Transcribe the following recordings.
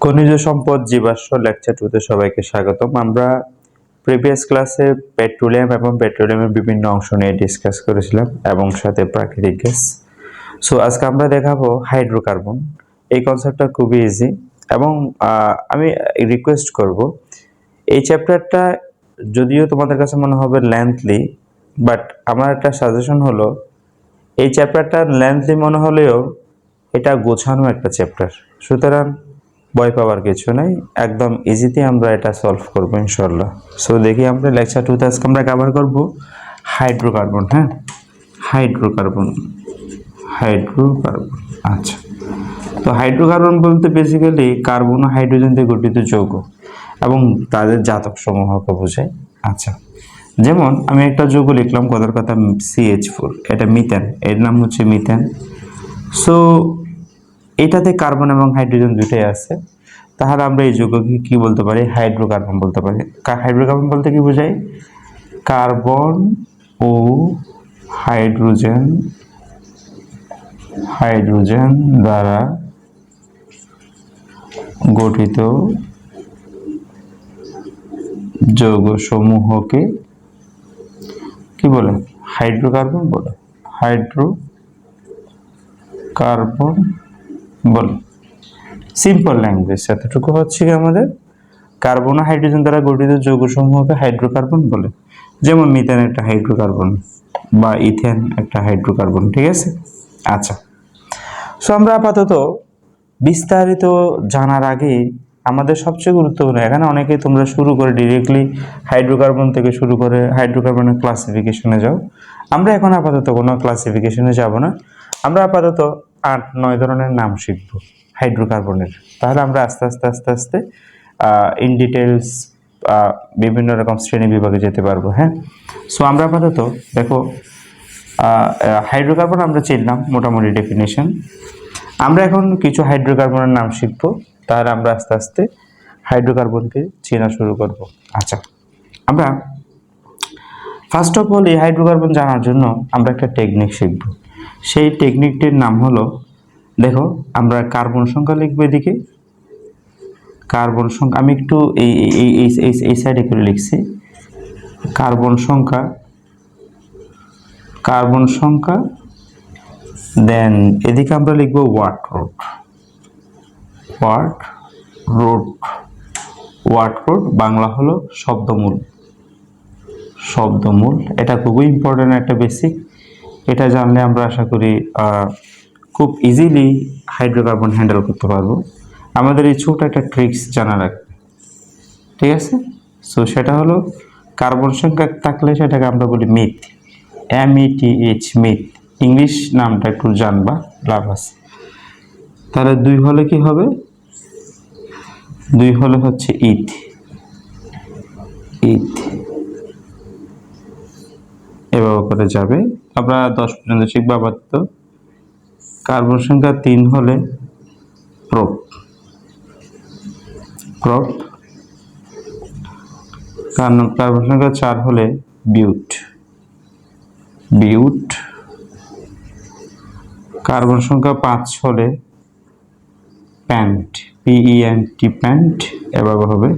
খনিজ সম্পদ জীবাশ্ম লেকচার 2 তে সবাইকে স্বাগতম। আমরা প্রিভিয়াস ক্লাসে পেট্রোলিয়াম এবং পেট্রোলিয়ামের বিভিন্ন অংশ নিয়ে ডিসকাস করেছিলাম এবং সাথে প্রাকৃতিক গ্যাস। সো আজকে আমরা দেখাবো হাইড্রোকার্বন। এই কনসেপ্টটা খুবই ইজি এবং আমি রিকোয়েস্ট করব এই চ্যাপ্টারটা যদিও তোমাদের কাছে মনে হবে লেন্থলি, বাট আমার একটা সাজেশন হলো এই চ্যাপ্টারটা লেন্থলি মনে হলেও এটা গোছানো একটা চ্যাপ্টার, সুতরাং ভয় পাওয়ার কিছু নাই, একদম ইজিতে আমরা এটা সলভ করবো ইনশাল্লাহ। সো দেখি আমরা লেকচার 2 তে আজকে আমরা কভার করব হাইড্রোকার্বন। হ্যাঁ, হাইড্রোকার্বন। আচ্ছা, তো হাইড্রোকার্বন বলতে বেসিক্যালি কার্বন ও হাইড্রোজেন দিয়ে গঠিত যৌগ এবং তাদের জাতক সমূহকে বোঝায়। আচ্ছা, যেমন আমি একটা যৌগ লিখলাম, কথার কথা CH4, এটা মিথেন, এর নাম হচ্ছে মিথেন। সো এটাতে কার্বন এবং হাইড্রোজেন দুটোই আছে, তাহলে আমরা এই যৌগকে কি বলতে পারি? হাইড্রোকার্বন বলতে পারি। হাইড্রোকার্বন বলতে কি বোঝায়? কার্বন ও হাইড্রোজেন দ্বারা গঠিত যৌগ সমূহকে কি বলে? হাইড্রোকার্বন বলে। হাইড্রোকার্বন বলে সিম্পল ল্যাঙ্গুয়েজ। এতটুকু হচ্ছে কি আমাদের কার্বন ও হাইড্রোজেন দ্বারা গঠিত যৌগ সমূহকে হাইড্রোকার্বন বলে। যেমন মিথেন একটা হাইড্রোকার্বন বা ইথেন একটা হাইড্রোকার্বন, ঠিক আছে? আচ্ছা, সো আমরা আপাতত বিস্তারিত জানার আগে আমাদের সবচেয়ে গুরুত্বপূর্ণ, এখানে অনেকে তোমরা শুরু করে ডিরেক্টলি হাইড্রোকার্বন থেকে শুরু করে হাইড্রোকার্বনের ক্লাসিফিকেশনে যাও। আমরা এখন আপাতত কোনো ক্লাসিফিকেশনে যাব না, আমরা আপাতত 8-9 ধরনের নাম শিখব হাইড্রোকার্বনের। তাহলে আমরা আস্তে আস্তে ইন ডিটেলস বিভিন্ন রকম শ্রেণী বিভাগে যেতে পারবো। হ্যাঁ, সো আমরা আপাতত দেখো হাইড্রোকার্বন আমরা চিনলাম মোটামুটি ডেফিনেশন। আমরা এখন কিছু হাইড্রোকার্বনের নাম শিখব, তাহলে আমরা আস্তে আস্তে হাইড্রোকার্বনকে চেনা শুরু করব। আচ্ছা, আমরা ফার্স্ট অফ অল এই হাইড্রোকার্বন জানার জন্য আমরা একটা টেকনিক শিখব। সেই টেকনিকটির নাম হলো, দেখো আমরা কার্বন সংখ্যা লিখবো এদিকে। কার্বন সংখ্যা আমি একটু এই সাইডে করে লিখছি। কার্বন সংখ্যা দেন এদিকে আমরা লিখবো ওয়াট রোড। বাংলা হলো শব্দমূল। এটা খুবই ইম্পর্টেন্ট একটা বেসিক। এটা জানলে আমরা আশা করি খুব ইজিলি হাইড্রোকার্বন হ্যান্ডেল করতে পারবো। আমাদের এই ছোট একটা ট্রিক্স জানা রাখবে, ঠিক আছে? সো সেটা হলো কার্বন সংখ্যা থাকলে সেটাকে আমরা বলি মিথ, METH, মিথ। ইংলিশ নামটা একটু জানবা, লাভ আছে। তাহলে 2 হলে কি হবে? 2 হলে হচ্ছে ইথ। এভাবে করে যাবে। আমরা 10 পর্যন্ত শিখবো আপাতত। কার্বন সংখ্যা 3 হলে প্রোপ। কার্বন সংখ্যা 4 হলে বিউট। কার্বন সংখ্যা 5 হলে প্যান্ট, PENT, প্যান্ট। এভাবে হবে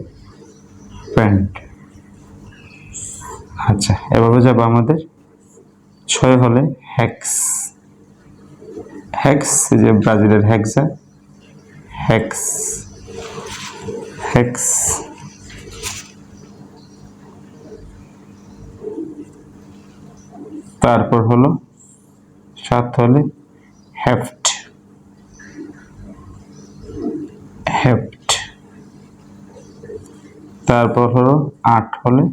প্যান্ট। আচ্ছা, এভাবে যাবে আমাদের। 6 হলে হেক্স, যে ব্রাজিলের হেক্স। তারপর হলো 7 হলে হেফট। তারপর হলো 8 হলে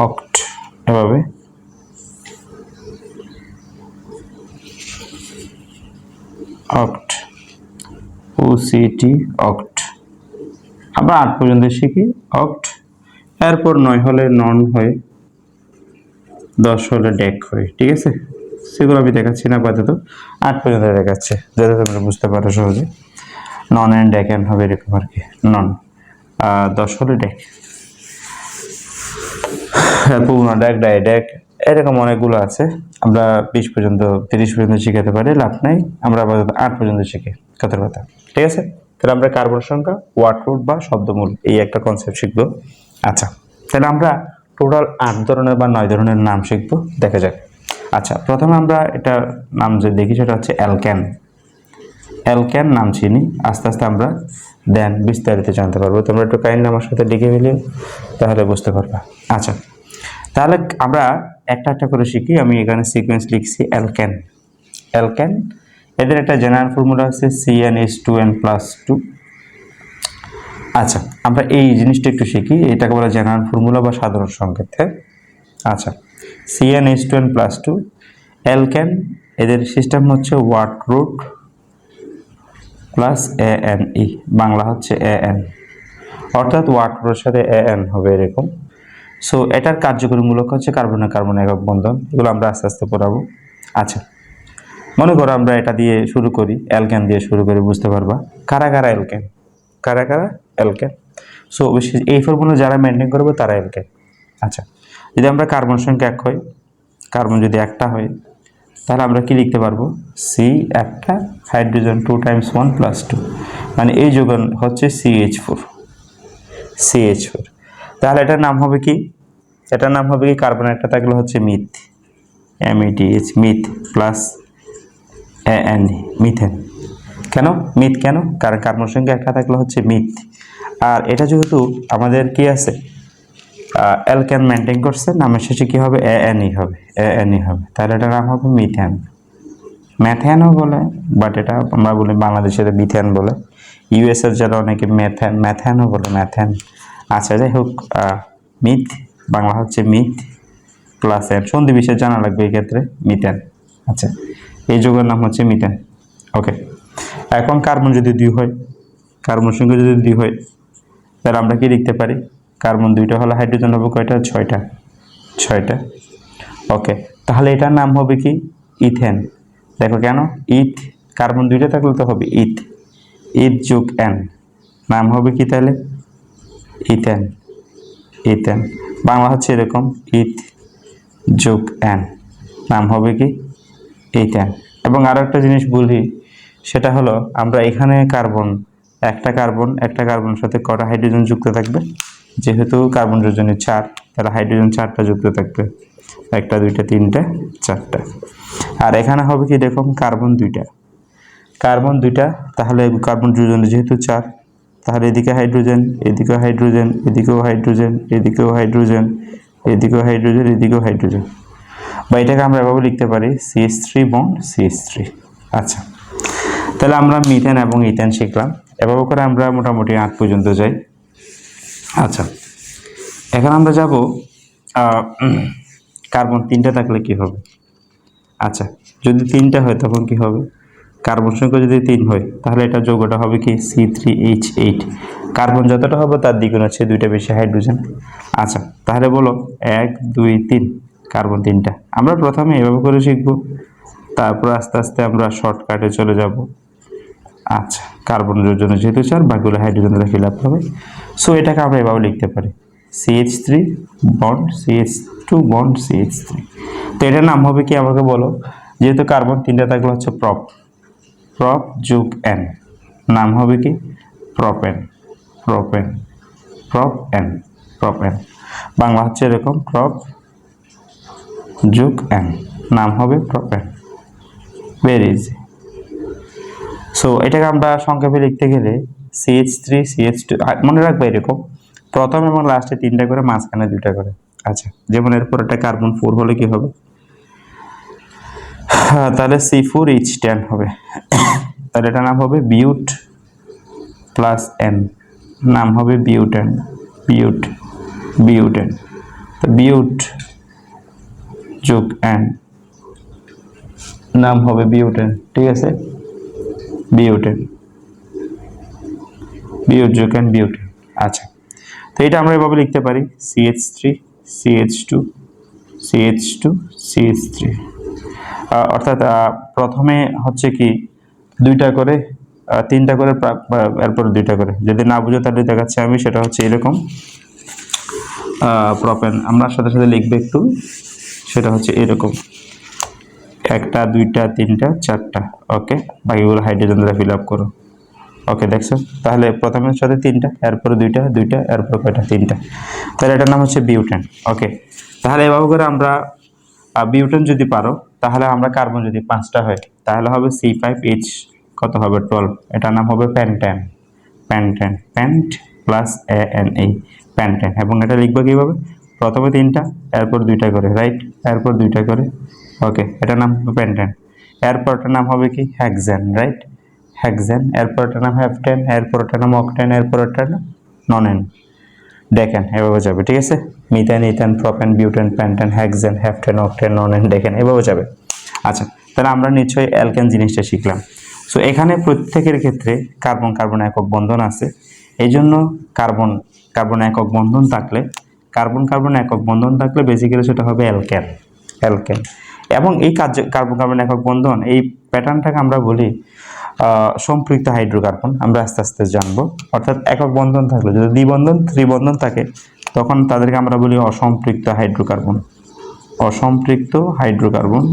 অক্ট। এভাবে OCT, অক্ট। আমরা 8 পর্যন্ত শিখি অক্ট। এরপর 9 হলে নন হয়, 10 হলে ডেক হয়, ঠিক আছে? সেগুলো আমি দেখাচ্ছি না আপাতত, 8 পর্যন্ত দেখাচ্ছে যাতে তোমরা বুঝতে পারো সহজে। নন অ্যান্ড ডেক এন্ড হবে এরকম আর কি। নন 10 হলে ডেক, পূর্ণ ডেক, ডাইডেক, এরকম অনেকগুলো আছে। আমরা 20 পর্যন্ত 30 পর্যন্ত শিখাতে পারি, লাভ নাই। আমরা আপাতত 8 পর্যন্ত শিখি, কথার কথা, ঠিক আছে? তাহলে আমরা কার্বন সংখ্যা, ওয়ার্ড রুট বা শব্দমূল, এই একটা কনসেপ্ট শিখবো। আচ্ছা, তাহলে আমরা টোটাল 8 ধরনের বা 9 ধরনের নাম শিখবো, দেখা যাক। আচ্ছা, প্রথমে আমরা এটা নাম যে দেখি সেটা হচ্ছে অ্যালকেন। অ্যালকেন নাম চিনি, আস্তে আস্তে আমরা দেন বিস্তারিত জানতে পারবো। তোমরা একটু কাইন্ডলি আমার সাথে লিখে ফেলি, তাহলে বুঝতে পারবা। আচ্ছা, তাহলে আমরা একটা একটা করে শিখি। আমি এখানে সিকোয়েন্স লিখছি। অ্যালকেন, অ্যালকেন এদের একটা জেনারেল ফর্মুলা আছে CnH2n+2। আচ্ছা, আমরা এই জিনিসটা একটু শিখি, এটাকে বলা জেনারেল ফর্মুলা বা সাধারণ সংকেত। হ্যাঁ, আচ্ছা, CnH2n+2 অ্যালকেন, এদের সিস্টেম হচ্ছে word root plus ANE, Bangla হচ্ছে AN, অর্থাৎ ওয়ার্ড রুটের সাথে AN হবে এরকম। সো এটার কার্যকরী মূলক হচ্ছে কার্বনে কার্বন একক বন্ধন, এগুলো আমরা আস্তে আস্তে পড়াবো। আচ্ছা, মনে করো আমরা এটা দিয়ে শুরু করি, অ্যালকেন দিয়ে শুরু করি, বুঝতে পারবা কারা কারা অ্যালকেন, কারা কারা অ্যালকেন। সো এই ফর্মুলা যারা মেনটেন করবে তারা অ্যালকেন। আচ্ছা, যদি আমরা কার্বন সংখ্যা 1 হয়, কার্বন যদি একটা হয়, তাহলে আমরা কি লিখতে পারবো? সি একটা, হাইড্রোজেন 2 × 1 + 2, মানে এই যোগন হচ্ছে CH4, CH4। তাহলে এটার নাম হবে কি? এটার নাম হবে কি? কার্বন একটা থাকলে হচ্ছে myth, METH, myth plus ANE, methane. কেন মিথ? কেন? কারণ কার্বন সংখ্যা একটা থাকলে হচ্ছে মিথ, আর এটা যেহেতু আমাদের কি আছে, অ্যালকেন মেনটেন করছে, নামের শেষে কি হবে? ANE হবে, ANE হবে। তাহলে এটার নাম হবে মিথেন। ম্যাথেনও বলে, বাট এটা আমরা বলি বাংলাদেশে মিথেন বলে। US এর যারা অনেকে ম্যাথেনও বলে, ম্যাথেন। আচ্ছা, যাই হোক, মিথ বাংলা হচ্ছে মিথ প্লাস এন, সন্ধি বিশেষ জানা লাগবে এই ক্ষেত্রে, মিথেন। আচ্ছা, এই যৌগের নাম হচ্ছে মিথেন। ওকে, এখন কার্বন যদি 2 হয়, কার্বন সংখ্যা যদি 2 হয়, তাহলে আমরা কি লিখতে পারি? কার্বন 2টা হলে হাইড্রোজেন হবে কয়টা? 6টা, 6টা। ওকে, তাহলে এটার নাম হবে কি? ইথেন। দেখো কেন? ইথ, কার্বন 2টা থাকলে তো হবে ইথ, ইথ যোগ এন, নাম হবে কি তাহলে? Ethane, ethane. বাংলা হচ্ছে এরকম, ইথ যোগ এন, নাম হবে কি? ইথেন। এবং আরো একটা জিনিস বলি, সেটা হলো আমরা এখানে কার্বন, একটা কার্বনের সাথে কটা হাইড্রোজেন যুক্ত থাকবে? যেহেতু কার্বন যোজনী 4, তাহলে হাইড্রোজেন 4টা যুক্ত থাকবে, 1টা 2টা 3টা 4টা। আর এখানে হবে কি? দেখুন, কার্বন 2টা, কার্বন 2টা, তাহলে কার্বন যোজনী যেহেতু 4, তাহলে এদিকে হাইড্রোজেন, এদিকেও হাইড্রোজেন, এদিকেও হাইড্রোজেন, এদিকেও হাইড্রোজেন, এদিকেও হাইড্রোজেন, এদিকেও হাইড্রোজেন, বা এটাকে আমরা এভাবে লিখতে পারি CH3 বন্ড CH3। আচ্ছা, তাহলে আমরা মিথেন এবং ইথেন শিখলাম। এভাবে করে আমরা মোটামুটি 8 পর্যন্ত যাই। আচ্ছা, এখন আমরা যাব কার্বন 3টা থাকলে কি হবে? আচ্ছা, যদি 3টা হয় তখন কি হবে? কার্বন সংখ্যা যদি 3 হয়, তাহলে এটা যৌগটা হবে কি? C3H8। কার্বন যতটা হবে তার দ্বিগুণ হচ্ছে 2টা বেশি হাইড্রোজেন। আচ্ছা, তাহলে বলো 1 2 3, কার্বন 3টা। আমরা প্রথমে এভাবে করে শিখব, তারপর আস্তে আস্তে আমরা শর্টকাটে চলে যাব। আচ্ছা, কার্বন যোজনী যেহেতু 4, বাকিগুলো হাইড্রোজেন দ্বারা ফিল আপ হবে। সো এটাকে আমরা এভাবে লিখতে পারি CH3 bond CH2 bond CH3। তো এটার নাম হবে কি আমাকে বলো? যেহেতু কার্বন 3টা থাকলে হচ্ছে প্রপ, প্রপ যোগ এন, নাম হবে কি? Propane, propane, prop N, propane. Bangla হচ্ছে এরকম, প্রপ যোগ এন, নাম হবে প্রপেন। Very easy. সো এটাকে আমরা সংক্ষেপে লিখতে গেলে CH3 CH2, মনে রাখবে এরকম প্রথম এবং লাস্টে 3টা করে, মাঝখানে 2টা করে। আচ্ছা, যেমন এরপর একটা কার্বন 4 হলে কি হবে? তাহলে C4H10 হবে, তাহলে এটা নাম হবে বিউট প্লাস এন, নাম হবে বিউটেন, বিউট, বিউটেন। তো বিউট যোগ এন, নাম হবে বিউটেন। ঠিক আছে, বিউটেন, বিউট যোগ এন, বিউটেন। আচ্ছা, তো এটা আমরা এভাবে লিখতে পারি CH3 CH2 CH2 CH3, অর্থাৎ প্রথমে হচ্ছে কি 2টা করে, 3টা করে, এরপর 2টা করে। যদি না বুঝো তাহলে দেখাচ্ছি আমি, সেটা হচ্ছে এরকম প্রপেন, আমরা সাথে সাথে লিখবে একটু, সেটা হচ্ছে এরকম 1টা 2টা 3টা 4টা। ওকে, বাকিগুলো হাইড্রোজেন দ্বারা ফিল আপ করো। ওকে দেখছো, তাহলে প্রথমের সাথে 3টা, এরপরে 2টা, 2টা, এরপর কয়টা 3টা, তাহলে এটার নাম হচ্ছে বিউটেন। ওকে, তাহলে এভাবে করে আমরা বিউটেন যদি পারো, তাহলে আমরা কার্বন যদি 5টা হয় তাহলে হবে C5H, কত হবে 12, এটার নাম হবে প্যান্টেন। প্যান্টেন, প্যান্ট প্লাস ANA, প্যান্টেন। এবং এটা লিখবো কিভাবে, প্রথমে 3টা, এরপর 2টা করে, রাইট, এরপর 2টা করে। ওকে, এটার নাম হবে প্যান্টেন। এরপরটার নাম হবে কি হেক্সেন, রাইট, হেক্সেন। এরপরটার নাম হেপ্টেন, এরপরটার নাম অক্টেন, এরপরটার নাম ননেন, ডেকেন, এভাবে যাবে। ঠিক আছে, methane, ethane, propane, butane, pentane, hexane, heptane, octane, nonane, decane, এভাবে যাবে। আচ্ছা, তাহলে আমরা নিশ্চয়ই অ্যালকেন জিনিসটা শিখলাম। সো এখানে প্রত্যেকের ক্ষেত্রে কার্বন কার্বন একক বন্ধন আছে, এই জন্য কার্বন কার্বন একক বন্ধন থাকলে, কার্বন কার্বন একক বন্ধন থাকলে বেসিক্যালি সেটা হবে অ্যালকেন, অ্যালকেন। এবং এই কার্বন কার্বন একক বন্ধন, এই প্যাটার্নটাকে আমরা বলি সম্পৃক্ত হাইড্রোকার্বন। আমরা আস্তে আস্তে জানবো। অর্থাৎ একক বন্ধন থাকলে, যদি দ্বিবন্ধন ত্রিবন্ধন থাকে তখন তাদেরকে আমরা বলি অসম্পৃক্ত হাইড্রোকার্বন, অসম্পৃক্ত হাইড্রোকার্বন,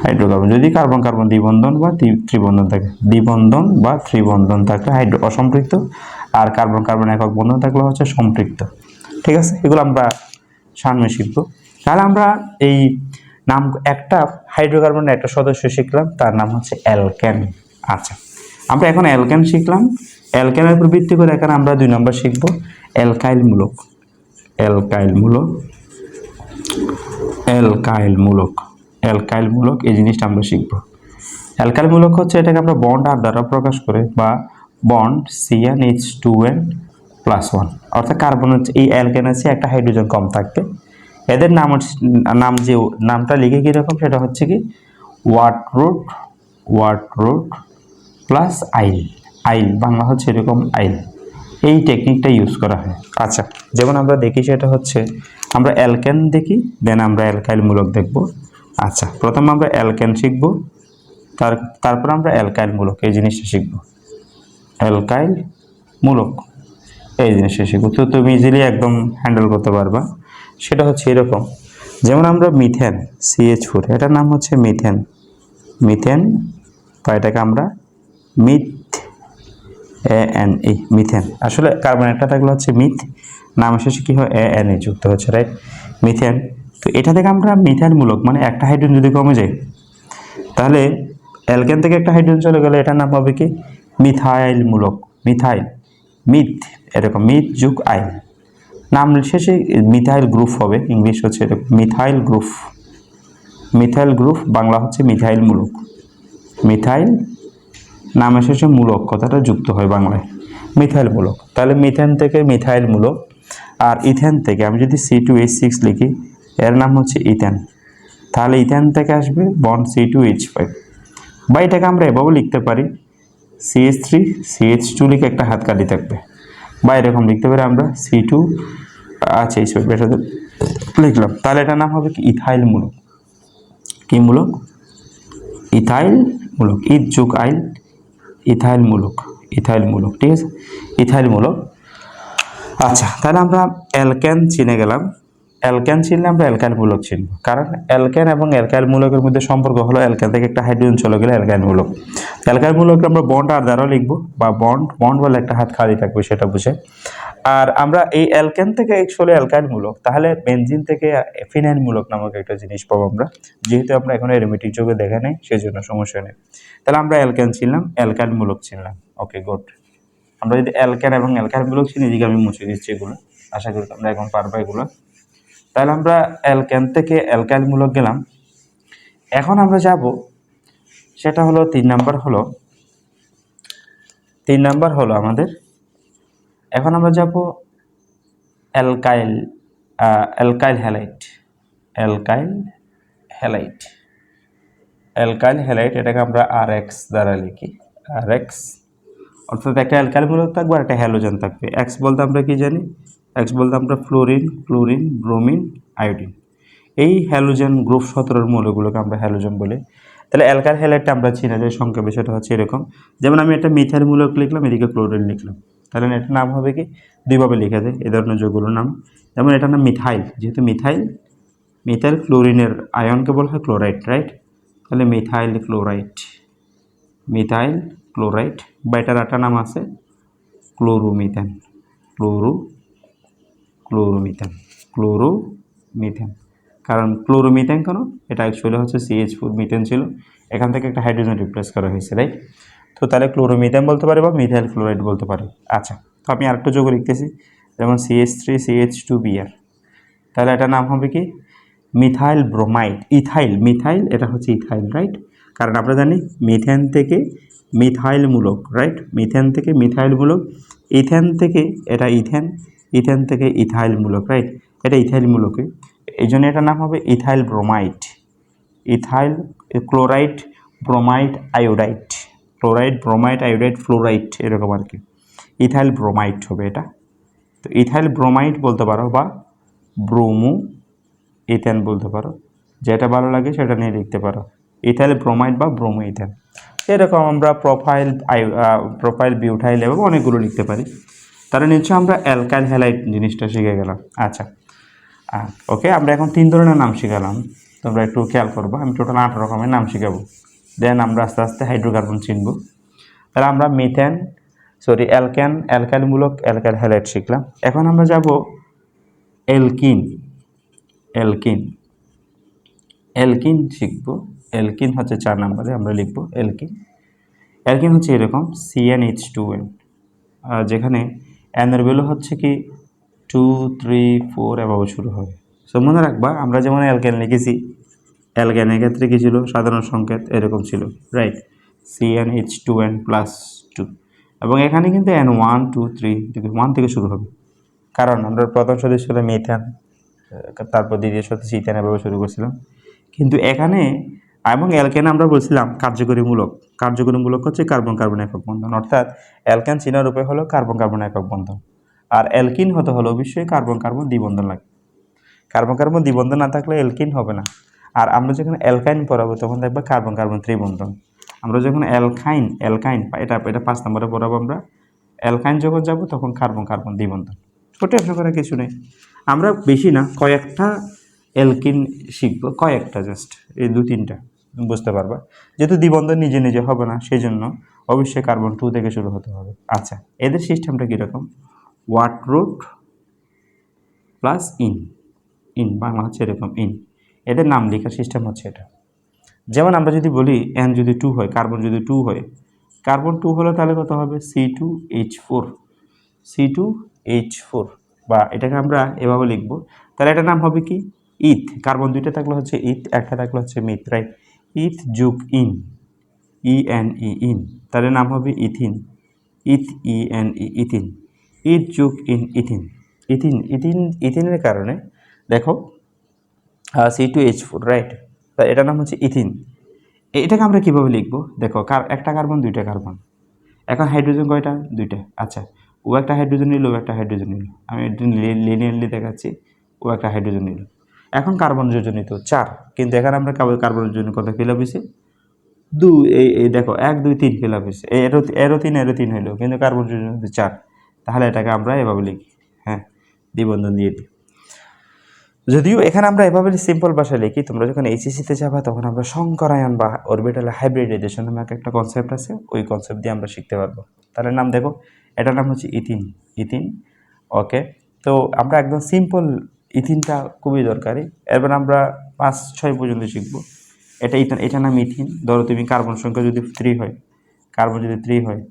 হাইড্রোকার্বন। যদি কার্বন কার্বন দ্বিবন্ধন বা ত্রিবন্ধন থাকে, দ্বিবন্ধন বা ত্রিবন্ধন থাকলে অসম্পৃক্ত, আর কার্বন কার্বন একক বন্ধন থাকলে হচ্ছে সম্পৃক্ত। ঠিক আছে, এগুলো আমরা সামনে শিখবো। তাহলে আমরা এই নাম একটা হাইড্রোকার্বনের একটা সদস্য শিখলাম, তার নাম হচ্ছে অ্যালকেন। আচ্ছা, আমরা এখন অ্যালকেন শিখলাম। অ্যালকেনের উপর ভিত্তি করে এখানে আমরা 2 নম্বর শিখবো অ্যালকাইল মূলক, অ্যালকাইল মূলক, অ্যালকাইল মূলক, অ্যালকাইল মূলক, এই জিনিসটা আমরা শিখব। অ্যালকাইল মূলক হচ্ছে এটাকে আমরা বন্ড আর দ্বারা প্রকাশ করে, বা বন্ড CnH2n+1, অর্থাৎ কার্বন হচ্ছে এই অ্যালকেন আছে একটা হাইড্রোজেন কম থাকবে, এদের নাম যে নামটা লিখে কীরকম, সেটা হচ্ছে কি ওয়াটরুট, ওয়াটরুট প্লাস আইল, আইল বাংলা হচ্ছে এরকম আইল, এই টেকনিকটা ইউজ করা হয়। আচ্ছা, যেমন আমরা দেখি সেটা হচ্ছে আমরা অ্যালকেন দেখি, দেন আমরা অ্যালকাইল মূলক দেখব। আচ্ছা, প্রথমে আমরা অ্যালকেন শিখব, তারপর আমরা অ্যালকাইল মূলক এই জিনিসটা শিখব, অ্যালকাইল মূলক এই জিনিসটা শিখব। তো তুমি ইজিলি একদম হ্যান্ডেল করতে পারবা। সেটা হচ্ছে এরকম, যেমন আমরা মিথেন CH4, এটার নাম হচ্ছে মিথেন, মিথেন, বা এটাকে আমরা মিথ ANA, মিথেন। আসলে কার্বন একটা থাকলে হচ্ছে মিথ, নাম শেষে কি হয় ANA যুক্ত হচ্ছে, রাইট, মিথেন। তো এটা থেকে আমরা মিথাইল মূলক, মানে একটা হাইড্রোজেন যদি কমে যায়, তাহলে অ্যালকেন থেকে একটা হাইড্রোজেন চলে গেলে এটার নাম হবে কি মিথাইল মূলক, মিথাইল, মিথ, এরকম মিথ যুগ আইল, নাম শেষে মিথাইল গ্রুপ হবে, ইংলিশ হচ্ছে এরকম methyl group, methyl group, Bangla হচ্ছে মিথাইল মূলক, মিথাইল নামের শেষে মূলক কথাটা যুক্ত হয় বাংলায়, মিথাইল মূলক। তাহলে মিথেন থেকে মিথাইল মূলক, আর ইথেন থেকে আমি যদি C2H6 লিখি, এর নাম হচ্ছে ইথেন, তাহলে ইথেন থেকে আসবে বন্ড C2H5, বা এটাকে আমরা এভাবে লিখতে পারি CH3 CH2 লিখে একটা হাত কাটি থাকবে, বা এরকম লিখতে পারি আমরা C2, আচ্ছা এই বেটাতে লিখলাম, তাহলে এটার নাম হবে কি ইথাইল মূলক। কি মূলক? ইথাইল মূলক, ইথ যুগ আইল, ইথাইল মূলক, ইথাইল মূলক। ঠিক আছে, ইথাইল মূলক। আচ্ছা, তাহলে আমরা অ্যালকেন চিনে গেলাম, অ্যালকেন চিনলে আমরা অ্যালকাইল মূলক চিনব, কারণ অ্যালকেন এবং অ্যালকাইল মূলকের মধ্যে সম্পর্ক হলো অ্যালকেন থেকে একটা হাইড্রোজেন চলে গেলে অ্যালকাইল মূলক। অ্যালকাইল মূলক আমরা বন্ড আর দ্বারা লিখবো, বা বন্ড, বন্ড বলে একটা হাত খালি থাকবে সেটা বুঝে। আর আমরা এই অ্যালকেন থেকে অ্যাকচুয়ালি অ্যালকাইল মূলক, তাহলে বেনজিন থেকে ফিনাইল মূলক নামক একটা জিনিস পাবো আমরা, যেহেতু আমরা এখন অ্যারোমেটিক যুগে দেখে নেই সেই জন্য সমস্যা নেই। তাহলে আমরা অ্যালকেন চিনলাম, অ্যালকাইল মূলক চিনলাম। ওকে, গুড। আমরা যদি অ্যালকেন এবং অ্যালকাইল মূলক চিনি, এদিকে আমি মুছে দিচ্ছি এগুলো, আশা করি আমরা এখন পারবো এগুলো। তাহলে আমরা অ্যালকেন থেকে অ্যালকাইল মূলক গেলাম। এখন আমরা যাব, সেটা হলো 3 নাম্বার হলো, 3 নাম্বার হলো আমাদের, এখন আমরা যাব alkyl, alkyl halide, alkyl halide, alkyl halide, এটাকে আমরা RX দ্বারা লিখি, RX, অর্থাৎ একটা অ্যালকাইল মূলক থাকবে আর একটা হ্যালোজেন থাকবে। X বলতে আমরা কি জানি? X বলতে আমরা ফ্লোরিন, ক্লোরিন, ব্রোমিন, আয়োডিন, এই হ্যালোজেন গ্রুপ 17 মৌলগুলোকে আমরা হ্যালোজেন বলি। তাহলে অ্যালকাইল হ্যালাইডটা আমরা চিনি যে সংখ্যা বিষয়টা হচ্ছে এরকম, যেমন আমি একটা মিথাইল মূলক লিখলাম, এদিকে ক্লোরিন লিখলাম, তাহলে এটার নাম হবে কি, দুইভাবে লেখা যায় এই ধরনের যৌগগুলোর নাম। যেমন এটার নাম মিথাইল, যেহেতু মিথাইল, মিথাইল ক্লোরিনের আয়নকে বলা হয় ক্লোরাইড, রাইট, তাহলে মিথাইল ক্লোরাইড, মিথাইল ক্লোরাইড, বা এটার একটা নাম আছে ক্লোরোমিথেন, ক্লোরোমিথেন, ক্লোরোমিথেন। কারণ ক্লোরোমিথেন কেন, এটা অ্যাকচুয়ালি হচ্ছে CH4 মিথেন ছিল, এখান থেকে একটা হাইড্রোজেন রিপ্লেস করা হয়েছে, রাইট। তো তাহলে ক্লোরোমিথেন বলতে পারি বা মিথাইল ক্লোরাইড বলতে পারি। আচ্ছা, তো আমি আরেকটা যোগ লিখতেছি, যেমন CH3CH2Br, তাহলে এটার নাম হবে কি মিথাইল ব্রোমাইড। মিথাইল এটা হচ্ছে ইথাইল, রাইট। কারণ আমরা জানি মিথেন থেকে মিথাইলমূলক, রাইট, মিথেন থেকে মিথাইলমূলক, ইথেন থেকে এটা ইথেন, ইথেন থেকে ইথাইলমূলক, রাইট, এটা ইথাইলমূলকই, এই জন্য এটার নাম হবে ethyl bromide. Ethyl chloride, bromide, iodide, chloride, bromide, iodide, fluoride, এরকম আর কি, ইথাইল ব্রোমাইড হবে এটা। তো ইথাইল ব্রোমাইড বলতে পারো বা ব্রোমো ইথেন বলতে পারো, যেটা ভালো লাগে সেটা নিয়ে লিখতে পারো, ইথাইল ব্রোমাইড বা ব্রোমো ইথেন। এরকম আমরা প্রোফাইল বিউটাইল এবং অনেকগুলো লিখতে পারি। তাহলে নিশ্চয় আমরা অ্যালকাইল হ্যালাইড জিনিসটা শিখে গেলাম। আচ্ছা, ওকে, আমরা এখন 3 ধরনের নাম শিখালাম, তোমরা একটু খেয়াল করবো, আমি টোটাল 8 রকমের নাম শিখাবো, দেন আমরা আস্তে আস্তে হাইড্রোকার্বন চিনব। তাহলে আমরা অ্যালকাইলমূলক অ্যালকাইল হ্যালাইড শিখলাম। এখন আমরা যাব অ্যালকিন শিখবো। অ্যালকিন হচ্ছে 4 নম্বরে আমরা লিখবো অ্যালকিন হচ্ছে এরকম CnH2n, যেখানে এর ভ্যালু হচ্ছে কি 2, 3, 4 এভাবে শুরু হবে। সো মনে রাখবা, আমরা যেমন অ্যালকেন লিখেছি, অ্যালকেনের ক্ষেত্রে কী ছিল, সাধারণ সংকেত এরকম ছিল, রাইট, CnH2n+2, এবং এখানে কিন্তু N1, 2, 3 থেকে 1 থেকে শুরু হবে, কারণ আমরা প্রথম সদস্য ছিল মিথেন, তারপর দ্বিতীয় সদস্য ইথেন, এভাবে শুরু করছিলাম। কিন্তু এখানে এবং অ্যালকেন আমরা বলছিলাম কার্যকরীমূলক হচ্ছে কার্বন কার্বন একক বন্ধন, অর্থাৎ অ্যালকেন চিনার রূপে হলো কার্বন কার্বন একক বন্ধন, আর অ্যালকিন হতে হলো অবশ্যই কার্বন কার্বন দ্বিবন্ধন লাগে। কার্বন কার্বন দ্বিবন্ধন না থাকলে অ্যালকিন হবে না। আর আমরা যখন অ্যালকাইন পড়াবো তখন দেখবো কার্বন কার্বন ত্রিবন্ধন। আমরা যখন অ্যালকাইন এটা 5 নম্বরে পড়াবো আমরা, অ্যালকাইন যখন যাব তখন কার্বন কার্বন দ্বিবন্ধন। টেনশন করার কিছু নেই, আমরা বেশি না কয়েকটা অ্যালকিন শিখবো, কয়েকটা জাস্ট এই 2-3টা বুঝতে পারবা। যেহেতু দ্বিবন্ধন নিজে নিজে হবে না, সেই জন্য অবশ্যই কার্বন 2 থেকে শুরু হতে হবে। আচ্ছা, এদের সিস্টেমটা কীরকম, word root plus in Bangla হচ্ছে এরকম এদের নাম লেখার সিস্টেম হচ্ছে এটা। যেমন আমরা যদি বলি N যদি 2 হয়, কার্বন যদি 2 হয়, কার্বন 2 হলে তাহলে কত হবে C2H4, বা এটাকে আমরা এভাবে লিখবো, তাহলে এটার নাম হবে কি ইথ। কার্বন 2টা থাকলে হচ্ছে ইথ, একটা থাকলে হচ্ছে মিথ, রাইট, ইথ যোগ ইন, তাহলে নাম হবে ইথিন, ইথিন, ইথ যোগ ইথিনের কারণে দেখো C2H4, রাইট, তা এটার নাম হচ্ছে ইথিন। এটাকে আমরা কীভাবে লিখবো, দেখো একটা কার্বন 2টা কার্বন, এখন হাইড্রোজেন কয়টা, 2টা। আচ্ছা, ও একটা হাইড্রোজেন নিল, ও একটা হাইড্রোজেন নিল, আমি লিনিয়ারলি দেখাচ্ছি, ও একটা হাইড্রোজেন নিল, এখন কার্বন যোজনিত 4, কিন্তু এখানে আমরা কার্বনের জন্য কত ফিল আপ হয়েছে 2, এই দেখো 1, 2, 3 ফিল আপ হয়েছে, এরও 3 হইলো, কিন্তু কার্বন যোজনিত 4, তাহলে এটাকে আমরা এভাবে লিখি, হ্যাঁ, দ্বিবন্ধন দিয়ে দিই। যদিও এখানে আমরা এভাবে সিম্পল ভাষায় লিখি, তোমরা যখন এইচএসসিতে যাবা তখন আমরা সংকরায়ন বা অরবিটাল হাইব্রিডাইজেশন নামে একটা কনসেপ্ট আছে, ওই কনসেপ্ট দিয়ে আমরা শিখতে পারবো। তাহলে নাম দেখো, এটার নাম হচ্ছে ইথিন, ওকে। তো আমরা একদম সিম্পল, ইথিনটা খুবই দরকারি। এবার আমরা 5-6 পর্যন্ত শিখবো। এটা নাম ইথিন। ধরো তুমি কার্বন সংখ্যা যদি 3 হয়,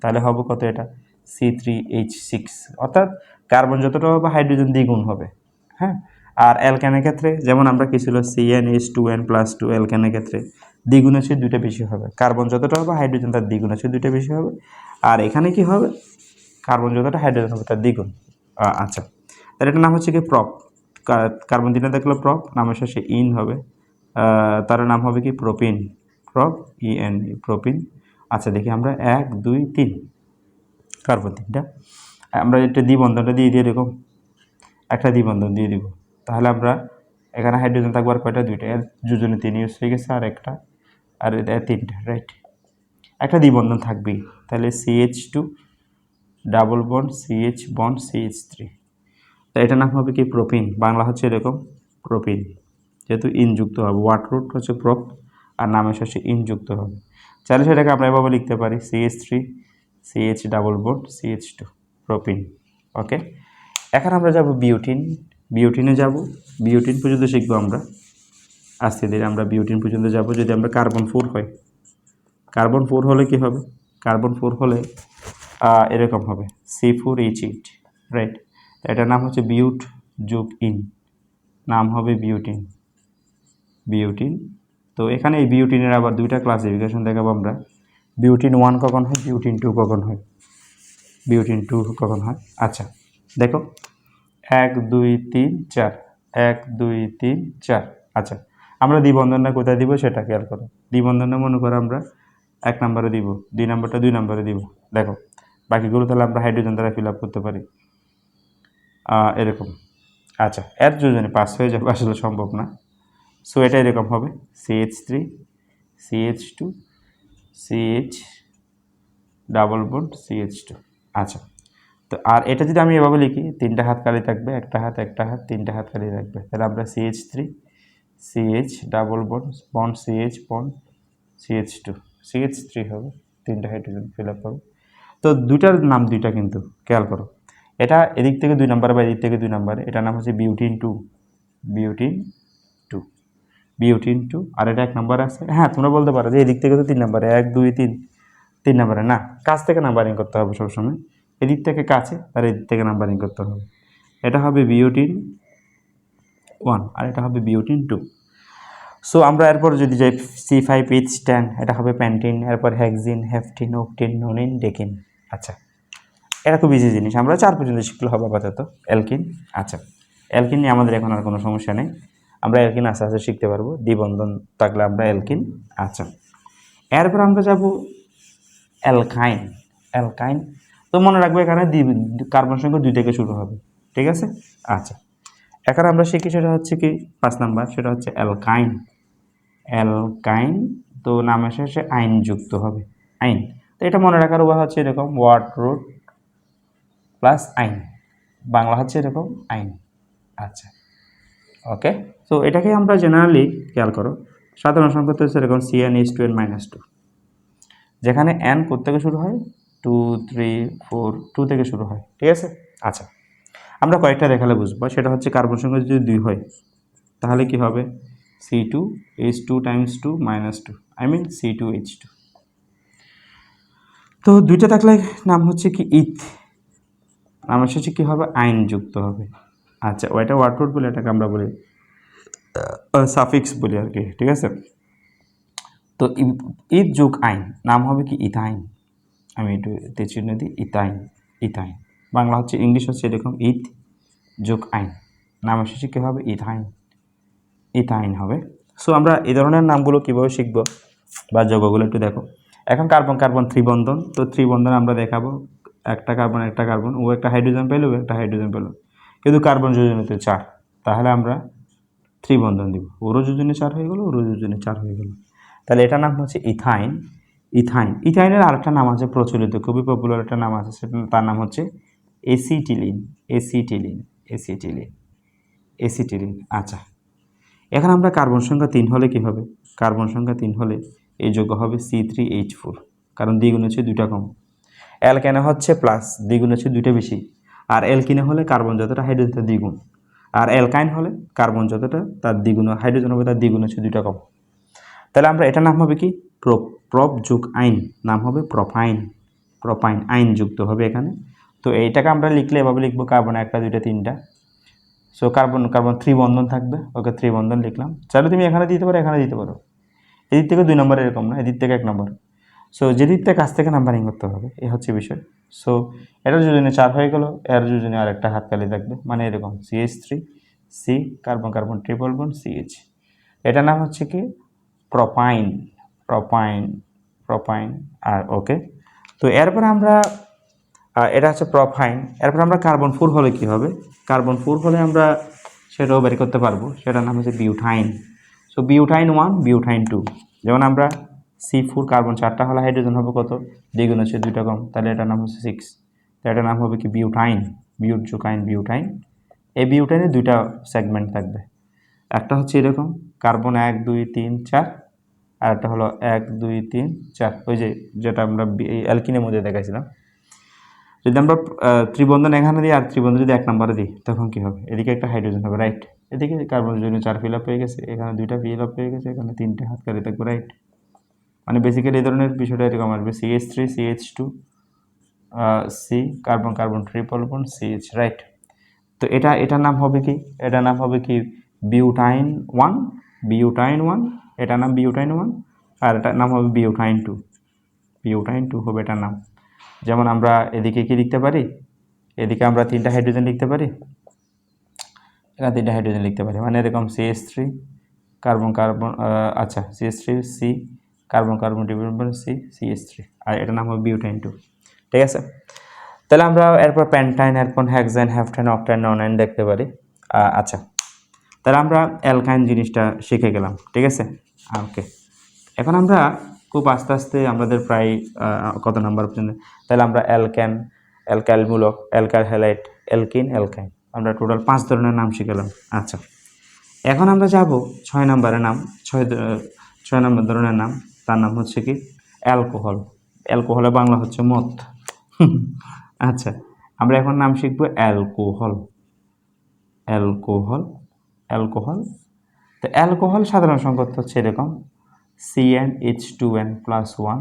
তাহলে হবে কত, এটা C3H6, অর্থাৎ কার্বন যতটা হবে হাইড্রোজেন দ্বিগুণ হবে, হ্যাঁ। আর অ্যালকেনের ক্ষেত্রে যেমন আমরা কি ছিল CnH2n+2, অ্যালকেনের ক্ষেত্রে দ্বিগুণ আছে 2টা বেশি হবে, কার্বন যতটা হবে হাইড্রোজেন তার দ্বিগুণ আছে 2টা বেশি হবে। আর এখানে কি হবে, কার্বন যতটা হাইড্রোজেন হবে তার দ্বিগুণ। আচ্ছা, তার এটার নাম হচ্ছে কি প্রপ, কার্বন 3 দেখলে প্রপ, নামের শেষে ইন হবে, তার নাম হবে কি প্রোপিন, প্রোপিন। আচ্ছা, দেখি আমরা 1, 2, 3 কার্বন 3টা, আমরা একটা দ্বিবন্ধনটা দিয়ে দিই, এরকম একটা দ্বিবন্ধন দিয়ে দিব, তাহলে আমরা এখানে হাইড্রোজেন থাকবে আর কয়টা, 2টা, এর যোজনে 3 ইউজ হয়ে গেছে, আর একটা, আর 3টা, রাইট, একটা দ্বিবন্ধন থাকবেই, তাহলে CH2 ডাবল বন্ড CH3, তো এটার নাম হবে কি প্রোপিন, বাংলা হচ্ছে এরকম প্রোপিন, যেহেতু ইন যুক্ত হবে, ওয়াট রুট হচ্ছে প্রপ, আর নামের শেষে ইন যুক্ত হবে, চাইলে সেটাকে আমরা এভাবে লিখতে পারি CH3 CH double bond CH2 propene. Okay, এখন আমরা যাব বিউটিনে যাব। বিউটিন পর্যন্ত শিখবো আমরা, আস্তে ধীরে আমরা বিউটিন পর্যন্ত যাব। যদি আমরা কার্বন 4 হয়, কার্বন 4 হলে কি হবে? কার্বন 4 হলে এরকম হবে C4H8, রাইট। এটার নাম হচ্ছে বিউট যোগ ইন, নাম হবে বিউটিন। বিউটিন। তো এখানে এই বিউটিনের আবার দুইটা ক্লাসিফিকেশন দেখাবো আমরা। বিউটিন 1 কখন হয়, বিউটিন 2 কখন হয়, বিউটিন 2 কখন হয়। আচ্ছা দেখো, 1 2 3 4, 1 2 3 4। আচ্ছা, আমরা দ্বিবন্ধনটা কোথায় দিব সেটা খেয়াল করো। দ্বিবন্ধনটা মনে করো আমরা 1 নম্বরে দিব, 2 নম্বরটা 2 নম্বরে দিব। দেখো বাকিগুলো তাহলে আমরা হাইড্রোজেন দ্বারা ফিল আপ করতে পারি এরকম। আচ্ছা, এর যোজনে পাস হয়ে যাবে, আসলে সম্ভব না। সো এটা এরকম হবে CH3 CH2 CH double bond CH2। আচ্ছা, তো আর এটা যদি আমি এভাবে লিখি, 3টা হাত খালি থাকবে, একটা হাত 3টা হাত খালি থাকবে, তাহলে আমরা CH3 CH double bond CH bond CH2 CH3 হবে, 3টা হাইড্রোজেন ফিল আপ হবে। তো দুইটার নাম দুইটা কিন্তু খেয়াল করো, এটা এদিক থেকে 2 নম্বর বা এদিক থেকে 2 নম্বর, এটার নাম হচ্ছে বিউটিন 2, বিউটিন 2, বিউটিন 2। আর এটা 1 নম্বর আছে। হ্যাঁ, তোমরা বলতে পারো যে এদিক থেকে তো 3 নম্বরে, 1 2 3 3 নম্বরে না, কাছ থেকে নাম্বারিং করতে হবে সবসময়। এদিক থেকে কাছে আর এদিক থেকে নাম্বারিং করতে হবে। এটা হবে বিউটিন 1 আর এটা হবে বিউটিন 2। সো আমরা এরপর যদি যাই C5H10, এটা হবে প্যান্টিন, এরপর হেক্সিন, হেফটিন, অক্টিন, নোনিন, ডেকিন। আচ্ছা, এটা খুব ইজি জিনিস, আমরা 4 পর্যন্ত শিখলে হবে আপাতত। অ্যালকিন। আচ্ছা, অ্যালকিন নিয়ে আমাদের এখন আর কোনো সমস্যা নেই, আমরা অ্যালকিন আস্তে আস্তে শিখতে পারবো, দ্বিবন্ধন থাকলে আমরা অ্যালকিন। আচ্ছা, এরপর আমরা যাব অ্যালকাইন। অ্যালকাইন, তো মনে রাখবো এখানে কার্বন সংখ্যা 2 থেকে শুরু হবে, ঠিক আছে। আচ্ছা, এখন আমরা শিখি সেটা হচ্ছে কি 5 নাম্বার, সেটা হচ্ছে অ্যালকাইন। অ্যালকাইন, তো নামের শেষে আইন যুক্ত হবে, আইন। তো এটা মনে রাখার উপায় হচ্ছে এরকম, ওয়ার্ড রুট প্লাস আইন, বাংলা হচ্ছে এরকম আইন। আচ্ছা, ওকে। তো এটাকে আমরা জেনারেলি খেয়াল করো, সাধারণ সংখ্যা তো হচ্ছে এরকম CnH2n -2, যেখানে n থেকে শুরু হয় 2 3 4, 2 থেকে শুরু হয়, ঠিক আছে। আচ্ছা, আমরা কয়েকটা দেখালে বুঝবো, সেটা হচ্ছে কার্বন সংখ্যা যদি 2 হয় তাহলে কি হবে, C2H2 × 2 -2, আই মিন C2H2। তো 2টা থাকলে নাম হচ্ছে কি ইথ, নামের শেষে কি হবে, আইন যুক্ত হবে। আচ্ছা, ওইটা ওয়ার্ড রুট বলে, এটাকে আমরা বলি সাফিক্স বলি আর কি, ঠিক আছে। তো ইথ যোগ আইন নাম হবে কি ইথাইন, আমি একটু চিহ্ন দিই, ইথাইন। ইথাইন বাংলা হচ্ছে, ইংলিশ হচ্ছে এরকম, ইথ যোগ আইন, নামের শেষে কী হবে, ইথাইন। ইথাইন হবে। সো আমরা এই ধরনের নামগুলো কীভাবে শিখবো বা যোগগুলো একটু দেখো। এখন কার্বন কার্বন 3 বন্ধন, তো 3 বন্ধন আমরা দেখাবো, একটা কার্বন, ও একটা হাইড্রোজেন পেলো, একটা হাইড্রোজেন পেলো, কিন্তু কার্বন যোজনীতে 4, তাহলে আমরা 3 বন্ধন দিব, ওরও যোজনে 4 হয়ে গেলো, ওরও যোজনে 4 হয়ে গেলো, তাহলে এটার নাম হচ্ছে ইথাইন। ইথাইন। ইথাইনের আরেকটা নাম আছে প্রচলিত, খুবই পপুলার একটা নাম আছে, সেটা তার নাম হচ্ছে এসিটিলিন। Acetylene, acetylene, acetylene. আচ্ছা, এখন আমরা কার্বন সংখ্যা 3 হলে কি হবে, কার্বন সংখ্যা 3 হলে এই যোগ্য হবে C3H4, কারণ দ্বিগুণ হচ্ছে 2টা কম। অ্যালকেনে হচ্ছে প্লাস, দ্বিগুণ হচ্ছে 2টা বেশি। আর অ্যালকিনে হলে কার্বন যতটা হাইড্রোজেন তার দ্বিগুণ, আর অ্যালকাইন হলে কার্বন যতটা তার দ্বিগুণ, হাইড্রোজেন হবে তার দ্বিগুণ হচ্ছে 2টা কম। তাহলে আমরা এটার নাম হবে কি, প্রপ যোগ আইন, নাম হবে প্রোপাইন। প্রোপাইন, আইন যুক্ত হবে এখানে। তো এইটাকে আমরা লিখলে এভাবে লিখবো, কার্বন 1টা 2টা 3টা, সো কার্বন 3 বন্ধন থাকবে, ওকে 3 বন্ধন লিখলাম। চাইলে তুমি এখানে দিতে পারো, এখানে দিতে পারো, এদিক থেকে 2 নম্বর এরকম না, এদিক থেকে 1 নম্বর। সো যেদিক থেকে কাছ থেকে নাম্বারিং করতে হবে, এই হচ্ছে বিষয়। সো এটার যোজনে 4 হয়ে গেল, এর যোজনে আর একটা হাত খালি থাকবে, মানে এরকম CH3 C carbon carbon triple bond CH, এটার নাম হচ্ছে কি প্রোপাইন। Propyne, propyne. আর ওকে, তো এরপরে আমরা এটা হচ্ছে প্রোপাইন। এরপর আমরা কার্বন 4 হলে কি হবে, কার্বন 4 হলে আমরা সেটাও বের করতে পারবো, সেটার নাম হচ্ছে বিউটাইন। সো বিউটাইন 1 বিউটাইন 2, যেমন আমরা C4 কার্বন 4টা হলে হাইড্রোজেন হবে কত, দ্বিগুণ হচ্ছে 2টা কম, তাহলে এটার নাম হচ্ছে 6, তো এটার নাম হবে কি বিউটাইন। বিউট যোগ আইন, বিউটাইন। এই বিউটাইনে 2টা সেগমেন্ট থাকবে, একটা হচ্ছে এরকম কার্বন 1 2 3 4, আর একটা হলো 1 2 3 4, ওই যেটা আমরা অ্যালকিনের মধ্যে দেখাইছিলাম। যদি আমরা ত্রিবন্ধন এখানে দিই আর ত্রিবন্ধন যদি 1 নম্বরে দিই তখন কি হবে? এদিকে একটা হাইড্রোজেন হবে, রাইট। এদিকে কার্বনের জন্য 4 ফিল আপ হয়ে গেছে, এখানে 2টা ফিল আপ হয়ে গেছে, এখানে 3টে হাত খালি থাকবে, রাইট। মানে বেসিক্যালি এই ধরনের বিষয়টা এরকম আসবে, CH3 CH2 C carbon carbon triple bond CH, right. তো এটার নাম হবে কি? এটার নাম হবে কি বিউটাইন 1, বিউটাইন 1, এটার নাম বিউটাইন 1, আর এটার নাম হবে বিউটাইন 2, বিউটাইন 2 হবে এটার নাম। যেমন আমরা এদিকে কি লিখতে পারি? এদিকে আমরা 3টা হাইড্রোজেন লিখতে পারি, এখানে 3টা হাইড্রোজেন লিখতে পারি, মানে এরকম CH3 কার্বন কার্বন, আচ্ছা CH3 C carbon carbon triple bond C CH3, আর এটার নাম হবে বিউটাইন 2, ঠিক আছে। তাহলে আমরা এরপর প্যান্টাইন, এরপর হেক্সাইন, হ্যাফটাইন, অক্টাইন, ননাইন দেখতে পারি। আচ্ছা, তাহলে আমরা অ্যালকাইন জিনিসটা শিখে গেলাম, ঠিক আছে। ওকে, এখন আমরা খুব আস্তে আস্তে আমাদের প্রায় কত নাম্বার পর্যন্ত, তাহলে আমরা অ্যালকেন, অ্যালকাইলমূলক, অ্যালকাইল হ্যালাইড, অ্যালকিন, অ্যালকাইন, আমরা টোটাল 5 ধরনের নাম শিখলাম। আচ্ছা, এখন আমরা যাব 6 নম্বরের নাম, 6 নম্বর ধরনের নাম, তার নাম হচ্ছে কি অ্যালকোহল। অ্যালকোহলের বাংলা হচ্ছে মদ। আচ্ছা, আমরা এখন নাম শিখবো অ্যালকোহল, অ্যালকোহল, অ্যালকোহল। তো অ্যালকোহল সাধারণ সংকেত হচ্ছে এরকম CnH2n+1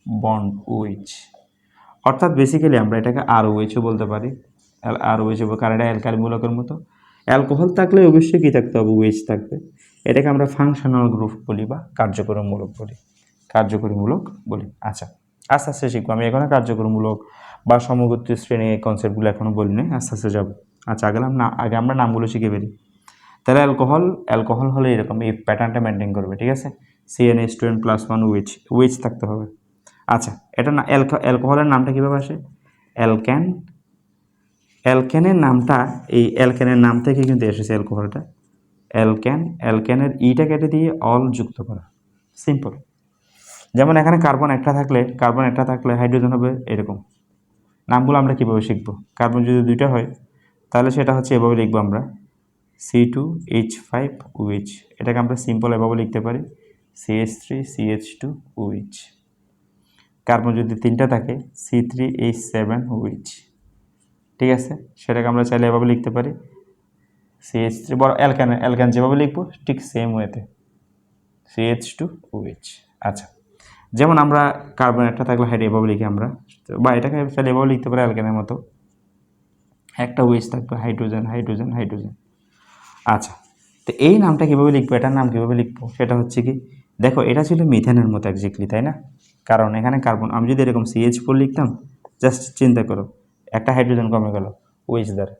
বন্ড OH, অর্থাৎ বেসিক্যালি আমরা এটাকে ROH বলতে পারি, ROH, কারণ এটা অ্যালকাইল মূলকের মতো। অ্যালকোহল থাকলে অবশ্যই কী থাকতে হবে? OH থাকবে। এটাকে আমরা ফাংশনাল গ্রুপ বলি বা কার্যকরীমূলক বলি, কার্যকরীমূলক বলি। আচ্ছা, আস্তে আস্তে শিখবো, আমি এখানে কার্যকরীমূলক বা সমগোত্রী শ্রেণী কনসেপ্টগুলো এখনও বলি নাই, আস্তে আস্তে যাবো। আচ্ছা, আগে আমরা নামগুলো শিখে বেরি। তাহলে অ্যালকোহল হলে এরকম এই প্যাটার্নটা মেনটেন করবে, ঠিক আছে। CnH2n+1 OH থাকতে হবে। আচ্ছা, এটা না অ্যালকোহলের নামটা কীভাবে আসে? অ্যালকেন, অ্যালকেনের নামটা এই অ্যালকেনের নাম থেকে কিন্তু এসেছে অ্যালকোহলটা। অ্যালকেনের ইটা কেটে দিয়ে অল যুক্ত করা, সিম্পল। যেমন এখানে কার্বন একটা থাকলে হাইড্রোজেন হবে এরকম। নামগুলো আমরা কীভাবে শিখবো? কার্বন যদি 2টা হয় তাহলে সেটা হচ্ছে এভাবে লিখবো আমরা, C2H5OH, এটাকে আমরা সিম্পল এভাবে লিখতে পারি, CH3CH2OH। কার্বন যদি 3টা থাকে C3H7OH, ঠিক আছে, সেটাকে আমরা চাইলে এভাবে লিখতে পারি, CH3, বড় অ্যালকান যেভাবে লিখবো ঠিক সেম ওয়েতে CH2OH। আচ্ছা, যেমন আমরা কার্বন একটা থাকলে হাইড এভাবে লিখি আমরা, বা এটাকে চাইলে এভাবে লিখতে পারি অ্যালকানের মতো, একটা OH থাকবে, হাইড্রোজেন হাইড্রোজেন হাইড্রোজেন। আচ্ছা, তো এই নামটা কীভাবে লিখবো, এটার নাম কীভাবে লিখবো? সেটা হচ্ছে কি, দেখো এটা ছিল মিথেনের মতো একজাক্টলি, তাই না? কারণ এখানে কার্বন, আমি যদি এরকম CH4 লিখতাম, জাস্ট চিন্তা করো একটা হাইড্রোজেন কমে গেল OH দ্বারা।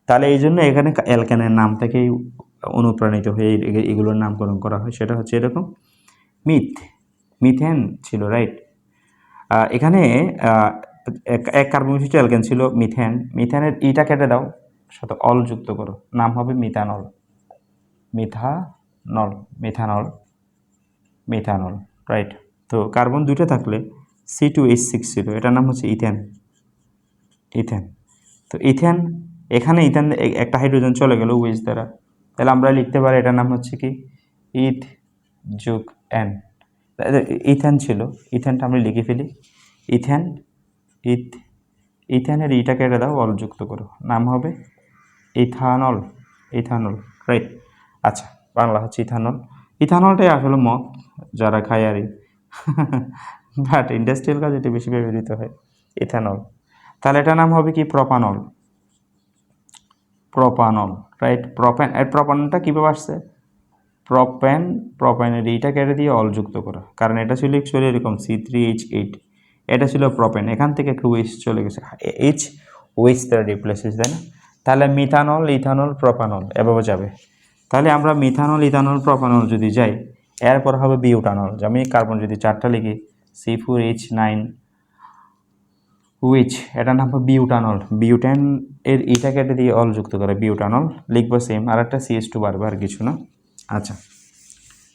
তাহলে এই জন্য এখানে অ্যালকেনের নাম থেকেই অনুপ্রাণিত হয়ে এগুলোর নামকরণ করা হয়। সেটা হচ্ছে এরকম, মিথেন ছিল, রাইট। এখানে এক কার্বন বিশিষ্ট অ্যালকেন ছিল মিথেন, মিথেনের ইটা কেটে দাও, সাথে অল যুক্ত করো, নাম হবে মিথানল, মিথানল, রাইট। তো কার্বন 2টা থাকলে C2H6 ছিল, এটার নাম হচ্ছে ইথেন। তো ইথেন, এখানে ইথেন একটা হাইড্রোজেন চলে গেল OH দ্বারা, তাহলে আমরা লিখতে পারি এটার নাম হচ্ছে কি ইথ যোগ N। ইথেন ছিল, ইথেনটা আমরা লিখে ফেলি, ইথেনের ইটা কেটে দাও, অল যুক্ত করো, নাম হবে ইথানল, রাইট। আচ্ছা, বাংলা হচ্ছে ইথানল। ইথানলটাই আসলে মদ, যারা খায় আর বাট ইন্ডাস্ট্রিয়াল কাজে এটি বেশি ব্যবহৃত হয়, ইথানল। তাহলে এটার নাম হবে কি প্রপানল, রাইট। প্রপানটা কীভাবে আসছে? প্রপেনের ইটা কেটে দিয়ে অল যুক্ত করা, কারণ এটা ছিল অ্যাকচুয়ালি এরকম C3H8, এটা ছিল প্রপেন, এখান থেকে একটু OH চলে গেছে, OH দ্বারা রিপ্লেস হয়েছে, তাই না? তাহলে মিথানল, ইথানল, প্রপানল এভাবে যাবে। তাহলে আমরা মিথানল, ইথানল, প্রপানল যদি যাই, এরপর হবে বিউটানল। আমি কার্বন যদি 4টা লিখি C4H9OH, এটার নাম হবে বিউটানল, বিউটেন এর ইটা কেটে দিয়ে অল যুক্ত করে বিউটানল লিখবো সেম, আর একটা CH2 বাড়বে, আর কিছু না। আচ্ছা,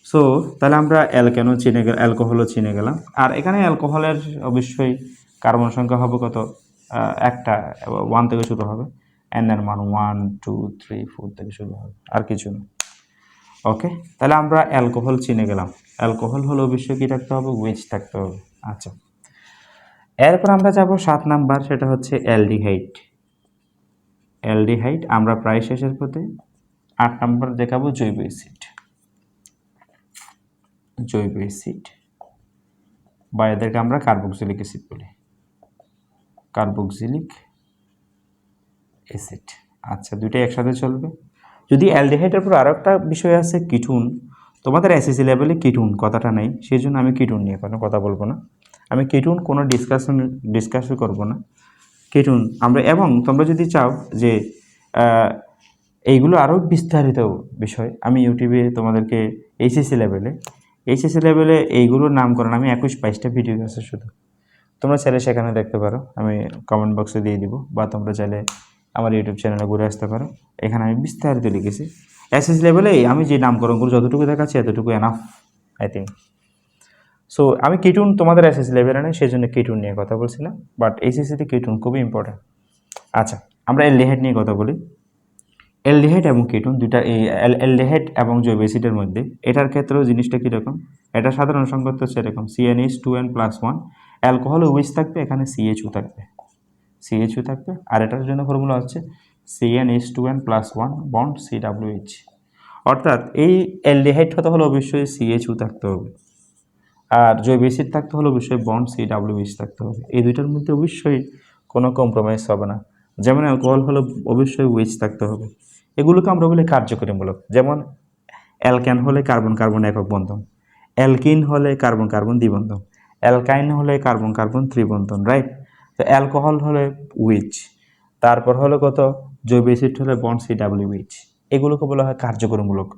সো তাহলে আমরা অ্যালকোহলও চিনে গেলাম। আর এখানে অ্যালকোহলের অবশ্যই কার্বন সংখ্যা হবে কত? একটা, 1 থেকে শুরু হবে, N এর মান 1 2 3 4 থেকে শুরু হবে, আর কিছু না। ওকে, তাহলে আমরা অ্যালকোহল চিনে গেলাম। অ্যালকোহল হলে অবশ্যই কী থাকতে হবে, ওয়েজ থাকতে হবে। আচ্ছা, এরপর আমরা যাব 7 নাম্বার, সেটা হচ্ছে অ্যালডিহাইড। অ্যালডিহাইড আমরা প্রায় শেষের পথে। 8 নাম্বার দেখাবো জৈব অ্যাসিড। জৈব অ্যাসিড বা এদেরকে আমরা কার্বক্সিলিক অ্যাসিড বলি, কার্বক্সিলিক অ্যাসিড। আচ্ছা, দুইটাই একসাথে চলবে। যদি অ্যালডিহাইডের পর আরও একটা বিষয় আছে কিটুন, তোমাদের এসএসসি লেভেলে কিটুন কথাটা নেই, সেই জন্য আমি কিটুন নিয়ে কোনো কথা বলবো না। আমি কিটুন কোনো ডিসকাশন করব না। কিটুন আমরা, এবং তোমরা যদি চাও যে এইগুলো আরও বিস্তারিত বিষয়, আমি ইউটিউবে তোমাদেরকে এইচএসসি লেভেলে এইগুলোর নামকরণ আমি 21-22টা ভিডিও আছে শুধু, তোমরা চাইলে সেখানে দেখতে পারো, আমি কমেন্ট বক্সে দিয়ে দিব, বা তোমরা চাইলে আমার ইউটিউব চ্যানেলে ঘুরে আসতে পারো, এখানে আমি বিস্তারিত লিখেছি। এসএসসি লেভেলে আমি যে নামকরণগুলো যতটুকু দেখাচ্ছি এতটুকু এনাফ আই থিঙ্ক। সো আমি কিটুন তোমাদের এসএসসি লেভেলে নেই, সেই জন্য কিটুন নিয়ে কথা বলছিলাম, বাট এইচএসসিতে কিটুন খুবই ইম্পর্টেন্ট। আচ্ছা, আমরা অ্যালডিহাইড নিয়ে কথা বলি। অ্যালডিহাইড এবং কিটুন দুইটা, এই অ্যালডিহাইড এবং জৈব অ্যাসিডের মধ্যে এটার ক্ষেত্রেও জিনিসটা কীরকম, এটা সাধারণ সংকেত হচ্ছে এরকম CnH2n+1, অ্যালকোহল ওইচ থাকবে, এখানে CHO থাকবে, আর এটার জন্য ফর্মুলা হচ্ছে CnH2n+1 বন্ড CWH। অর্থাৎ এই অ্যালডিহাইড হতে হলে অবশ্যই CHO থাকতে হবে, আর জৈব অ্যাসিড থাকতে হলে অবশ্যই বন্ড CWH থাকতে হবে। এই দুইটার মধ্যে অবশ্যই কোনো কম্প্রোমাইজ হবে না। যেমন অ্যালকোহল হলে অবশ্যই ওয়েজ থাকতে হবে। এগুলোকে আমরা বলি কার্যকরীমূলক। যেমন অ্যালকেন হলে কার্বন কার্বন একক বন্ধন, অ্যালকিন হলে কার্বন কার্বন দ্বিবন্ধন, অ্যালকাইন হলে কার্বন কার্বন ত্রিবন্ধন, রাইট? তো অ্যালকোহল হলে ওয়েজ, তারপর হলো কত, জৈব অ্যাসিড হলে বন্ড CWH। এগুলোকে বলা হয় কার্যকরীমূলক।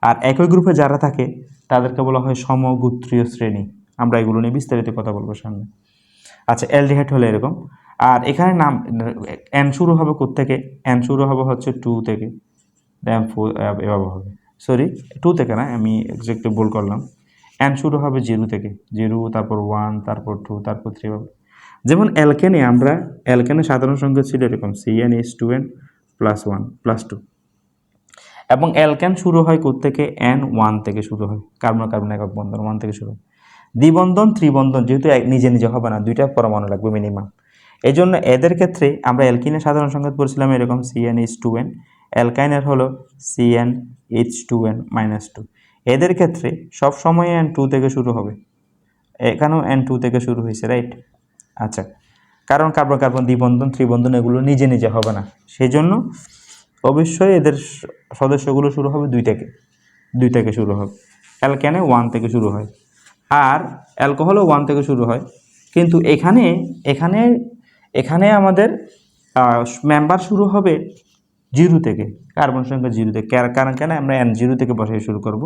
আর একই গ্রুপে যারা থাকে তাদেরকে বলা হয় সমগোত্রীয় শ্রেণী। আমরা এগুলো নিয়ে বিস্তারিত কথা বলবো সামনে। আচ্ছা, অ্যালডিহাইড হলে এরকম। আর এখানে নাম এন শুরু হবে কোত্থেকে, এন শুরু হবে হচ্ছে 2 থেকে, দেন 4 এভাবে হবে, সরি 2 থেকে না, আমি একটু ভুল করলাম। এন শুরু হবে 0 থেকে, 0 তারপর 1 তারপর 2 তারপর 3 হবে। যেমন অ্যালকেনে সাধারণ সংখ্যা ছিল এরকম CnH2n+1+2, এবং অ্যালকেন শুরু হয় কোত্থেকে, N1 থেকে শুরু হয়, কার্বন কার্বন একক বন্ধন 1 থেকে শুরু হয়। দ্বিবন্ধন ত্রিবন্ধন যেহেতু নিজে নিজে হবে না, দুইটা পরমাণু লাগবে মিনিমাম, এই জন্য এদের ক্ষেত্রে আমরা অ্যালকিনের সাধারণ সংকেত পড়ছিলাম এরকম CnH2n, অ্যালকাইনের হলো CnH2n-2। এদের ক্ষেত্রে সব সময় N2 থেকে শুরু হবে, এখানেও N2 থেকে শুরু হয়েছে, রাইট? আচ্ছা, কারণ কার্বন কার্বন দ্বিবন্ধন ত্রিবন্ধন এগুলো নিজে নিজে হবে না, সেই জন্য অবশ্যই এদের সদস্যগুলো শুরু হবে 2 থেকে শুরু হবে। অ্যালকেনে 1 থেকে শুরু হয়, আর অ্যালকোহলও 1 থেকে শুরু হয়, কিন্তু এখানে আমাদের মেম্বার শুরু হবে 0 থেকে, কার্বন সংখ্যা 0 থেকে। কারণ কেন আমরা N0 থেকে বসাই শুরু করব,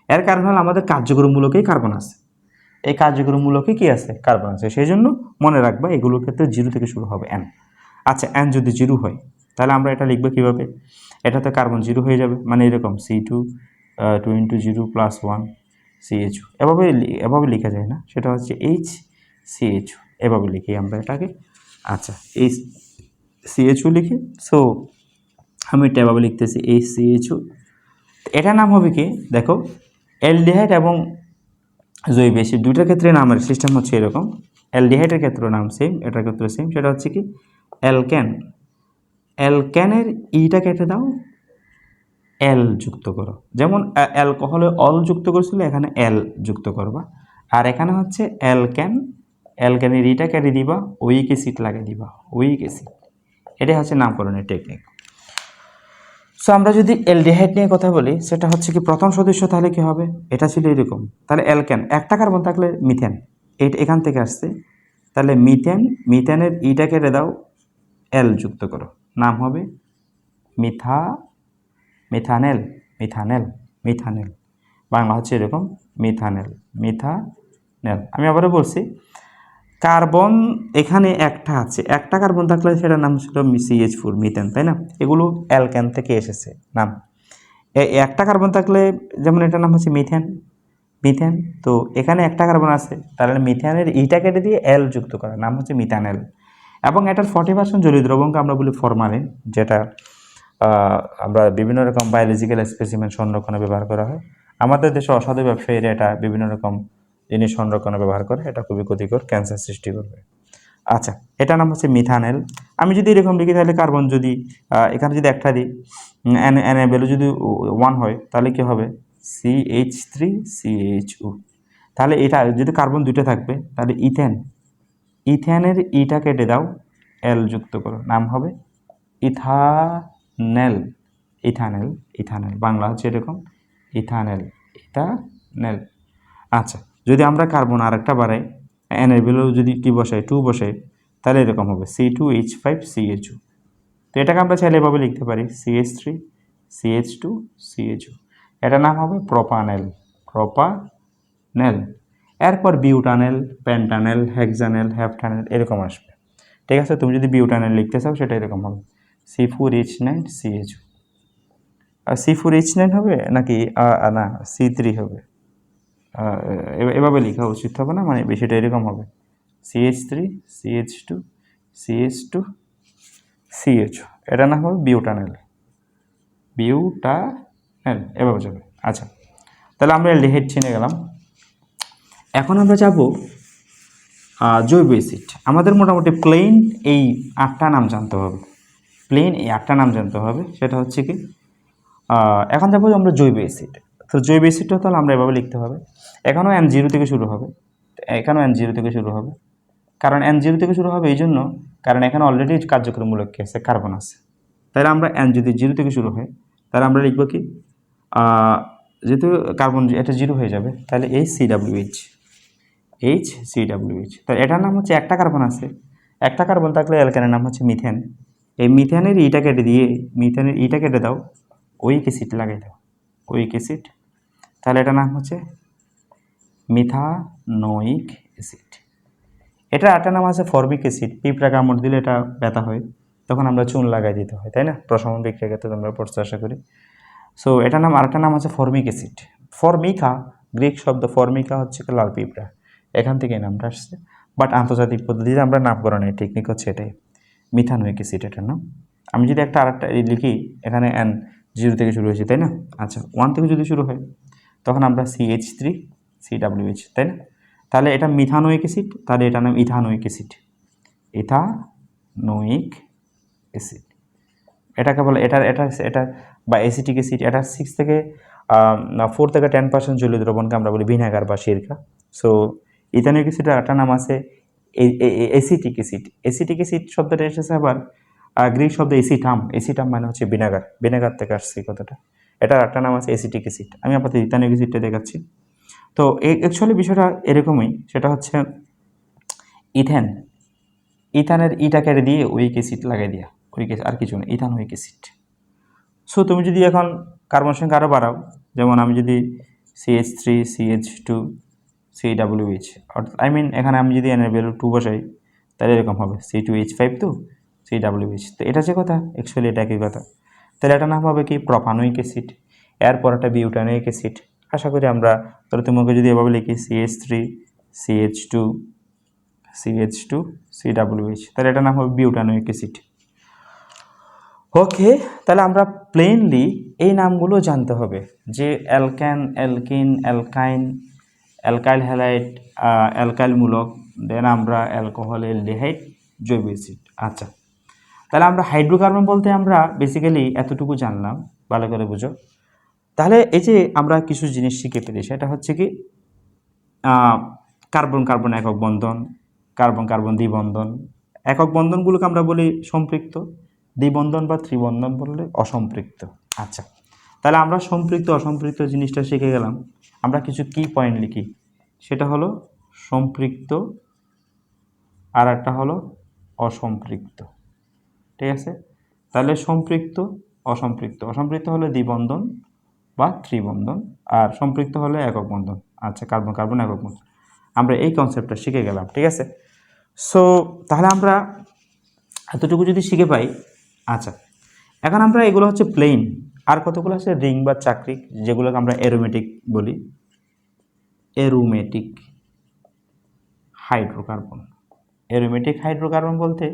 এর কারণ হলো আমাদের কার্যকরীমূলকেই কার্বন আছে, এই কার্যকরীমূলকে কি আছে, কার্বন আছে, সেই জন্য মনে রাখবা এগুলোর ক্ষেত্রে 0 থেকে শুরু হবে N। আচ্ছা, N যদি 0 হয় তাহলে আমরা এটা লিখবো কীভাবে, এটাতে কার্বন 0 হয়ে যাবে, মানে এরকম C2 2 × 0+1 CHO, এভাবে লেখা যায় না, সেটা হচ্ছে HCHO, এভাবে লিখি আমরা এটাকে। আচ্ছা, এই CHO লিখি, সো আমি এটা এভাবে লিখতেছি HCHO। এটার নাম হবে কি, দেখো অ্যালডিহাইড এবং জৈব অ্যাসিড দুইটার ক্ষেত্রে নামের সিস্টেম হচ্ছে এরকম। অ্যালডিহাইডের ক্ষেত্রে নাম সেম, এটার ক্ষেত্রে সেম, সেটা হচ্ছে কি অ্যালকেন। অ্যালকেনের ইটা কেটে দাও, এল যুক্ত করো। যেমন অ্যালকোহলে অল যুক্ত করছিল, এখানে এল যুক্ত করবা। আর এখানে হচ্ছে অ্যালকেনের ইটা কেটে দিবা, ওইক অ্যাসিড লাগিয়ে দিবা, ওইক অ্যাসিড। এটাই হচ্ছে নামকরণের টেকনিক। সো আমরা যদি অ্যালডিহাইড নিয়ে কথা বলি, সেটা হচ্ছে কি প্রথম সদস্য তাহলে কি হবে, এটা ছিল এরকম, তাহলে অ্যালকেন একটা কার্বন থাকলে মিথেন, এটা এখান থেকে আসছে, তাহলে মিথেনের ইটা কেটে দাও, এল যুক্ত করো, নাম হবে মিথানেল। বাংলা হচ্ছে এরকম মিথানেল। আমি আবারও বলছি, কার্বন এখানে একটা আছে, একটা কার্বন থাকলে সেটার নাম ছিল CH4 মিথেন, তাই না? এগুলো অ্যালকেন থেকে এসেছে নাম। একটা কার্বন থাকলে যেমন এটার নাম হচ্ছে মিথেন, তো এখানে একটা কার্বন আছে, তাহলে মিথেনের ইটা কেটে দিয়ে এল যুক্ত করা, নাম হচ্ছে মিথানেল। এবং এটার 40% জলীয় দ্রবণকে আমরা বলি ফরমালিন, যেটা আমরা বিভিন্ন রকম বায়োলজিক্যাল স্পেসিমেন সংরক্ষণে ব্যবহার করা হয়। আমাদের দেশে অসাধু ব্যবসায়ীরা এটা বিভিন্ন রকম জিনিস সংরক্ষণে ব্যবহার করে, এটা খুবই ক্ষতিকর, ক্যান্সার সৃষ্টি করবে। আচ্ছা, এটার নাম হচ্ছে মিথানেল। আমি যদি এরকম লিখি তাহলে কার্বন যদি এখানে যদি একটা দিই, এন এন এর ভ্যালু যদি 1 হয় তাহলে কি হবে CH3CHO। তাহলে এটা যদি কার্বন দুইটা থাকবে তাহলে ইথেনের ইটা কেটে দাও, এল যুক্ত করো, নাম হবে ইথানেল। ইথানেল ইথানেল বাংলা হচ্ছে এরকম ইথানেল। আচ্ছা, যদি আমরা কার্বন আরেকটা বাড়াই, এন এর ভ্যালু যদি কি বসাই 2 বসাই তাহলে এরকম হবে C2H5CHO। তো এটাকে আমরা চাইলে এভাবে লিখতে পারি CH3CH2CHO। এটার নাম হবে প্রোপানেল। এরপর বিউটানেল, পেন্টানেল, হেক্সানেল, হেপ্টানেল এরকম আসবে। ঠিক আছে, তুমি যদি বিউটানেল লিখতে চাও সেটা এরকম হবে C4H9CHO। আর C4H9 হবে নাকি না C3 হবে, এভাবে লেখা উচিত হবে না, মানে বেশিটা এরকম হবে CH3CH2CH2CHO। এটা না হবে বিউটানেল এভাবে যাবে। আচ্ছা, তাহলে আমরা অ্যালডিহাইড চিনে গেলাম। এখন আমরা যাব জৈব অ্যাসিড। আমাদের মোটামুটি প্লেন এই 8টা নাম জানতে হবে, সেটা হচ্ছে কি এখন যাবো আমরা জৈব অ্যাসিড। তো জৈব অ্যাসিডটা তাহলে আমরা এভাবে লিখতে হবে, এখানেও N0 থেকে শুরু হবে, কারণ N0 থেকে শুরু হবে এই জন্য কারণ এখানে অলরেডি কার্যক্রমমূলক কি আছে, কার্বন আছে। তাহলে আমরা N যদি 0 থেকে শুরু হয় তাহলে আমরা লিখবো কি যেহেতু কার্বন এটা 0 হয়ে যাবে তাহলে HCWH। তাহলে এটার নাম হচ্ছে একটা কার্বন আছে, একটা কার্বন থাকলে অ্যালকেনের নাম হচ্ছে মিথেন। এই মিথেনের ইটা কেটে দাও, ওইক অ্যাসিড লাগাই দাও, তাহলে এটার নাম হচ্ছে মিথানোইক অ্যাসিড। এটা একটা নাম আছে ফর্মিক অ্যাসিড। পিঁপড়া কামড় দিলে এটা ব্যথা হয়, তখন আমরা চুন লাগাই দিতে হয়, তাই না? প্রশমন বিক্রিয়া ক্ষেত্রে তোমরা পড়তে আশা করি। সো এটার নাম আরেকটা নাম আছে ফর্মিক অ্যাসিড। ফর্মিকা, গ্রিক শব্দ ফর্মিকা হচ্ছে লাল পিঁপড়া, এখান থেকে নামটা আসছে। বাট আন্তর্জাতিক পদ্ধতিতে আমরা নামকরণের টেকনিক হচ্ছে এটাই, মিথানোইক অ্যাসিড এটার নাম। আমি যদি আরেকটা লিখি, এখানে N0 থেকে শুরু হয়েছে, তাই না? আচ্ছা, 1 থেকে যদি শুরু হয় তখন আমরা CH3CWH, তাই না? তাহলে এটা মিথানোইক অ্যাসিড, তাহলে এটার নাম ইথানোইক অ্যাসিড। এটাকে বলে এটা বা অ্যাসিটিক অ্যাসিড। এটা 4 থেকে 10% জলীয় দ্রবণকে আমরা বলি ভিনেগার বা সিরকা। সো ইথানোইক অ্যাসিডের একটা নাম আছে অ্যাসিটিক অ্যাসিড শব্দটা এসেছে আবার গ্রিক শব্দ এসিটাম মানে হচ্ছে ভিনেগার থেকে আসছে কথাটা। এটার একটা নাম আছে অ্যাসিটিক অ্যাসিড। আমি আপাতত ইথানোইক অ্যাসিডটা দেখাচ্ছি। তো অ্যাকচুয়ালি বিষয়টা এরকমই, সেটা হচ্ছে ইথানের ইটা কেটে দিয়ে উইক অ্যাসিড লাগাই দিয়া, আর কিছু না, ইথানোইক অ্যাসিড। সো তুমি যদি এখন কার্বন সংখ্যা আরও বাড়াও, যেমন আমি যদি CH3CH2CWH, এখানে আমি যদি এনের ভ্যালু 2 বসাই তাহলে এরকম হবে C2H5CWH। তো এটা যে কথা, অ্যাকচুয়ালি এটা একই কথা। তাহলে এটার নাম হবে কি প্রোপানোইক অ্যাসিড, এরপর একটা বিউটানোইক অ্যাসিড। আশা করি আমরা, তাহলে তোমাকে যদি এভাবে লিখি CH3CH2CH2CWH, তাহলে এটার নাম হবে বিউটানোইক অ্যাসিড। ওকে, তাহলে আমরা প্লেনলি এই নামগুলো জানতে হবে যে alkane, alkyne, অ্যালকাইন, alkyl halide, alkyl মূলক, দেন আমরা অ্যালকোহল, অ্যালডিহাইড, জৈব অ্যাসিড। আচ্ছা, তাহলে আমরা হাইড্রোকার্বন বলতে আমরা বেসিক্যালি এতটুকু জানলাম, ভালো করে বুঝো। তাহলে এই যে আমরা কিছু জিনিস শিখে পেলি, সেটা হচ্ছে কি কার্বন কার্বন একক বন্ধন, কার্বন কার্বন দ্বিবন্ধন। একক বন্ধনগুলোকে আমরা বলি সম্পৃক্ত, দ্বিবন্ধন বা ত্রিবন্ধন বললে অসম্পৃক্ত। আচ্ছা, তাহলে আমরা সম্পৃক্ত অসম্পৃক্ত জিনিসটা শিখে গেলাম। আমরা কিছু কি পয়েন্ট লিখি, সেটা হলো সম্পৃক্ত আর একটা হলো অসম্পৃক্ত। ঠিক আছে, তাহলে সম্পৃক্ত অসম্পৃক্ত হলে দ্বিবন্ধন বা ত্রিবন্ধন, আর সম্পৃক্ত হলে একক বন্ধন। আচ্ছা, কার্বন কার্বন একক বন্ধন, আমরা এই কনসেপ্টটা শিখে গেলাম। ঠিক আছে, সো তাহলে আমরা এতটুকু যদি শিখে পাই। আচ্ছা, এখন আমরা এগুলো হচ্ছে প্লেন, আর কতগুলো আছে রিং বা চাকরিক, যেগুলোকে আমরা অ্যারোমেটিক বলি, অ্যারোমেটিক হাইড্রোকার্বন বলতে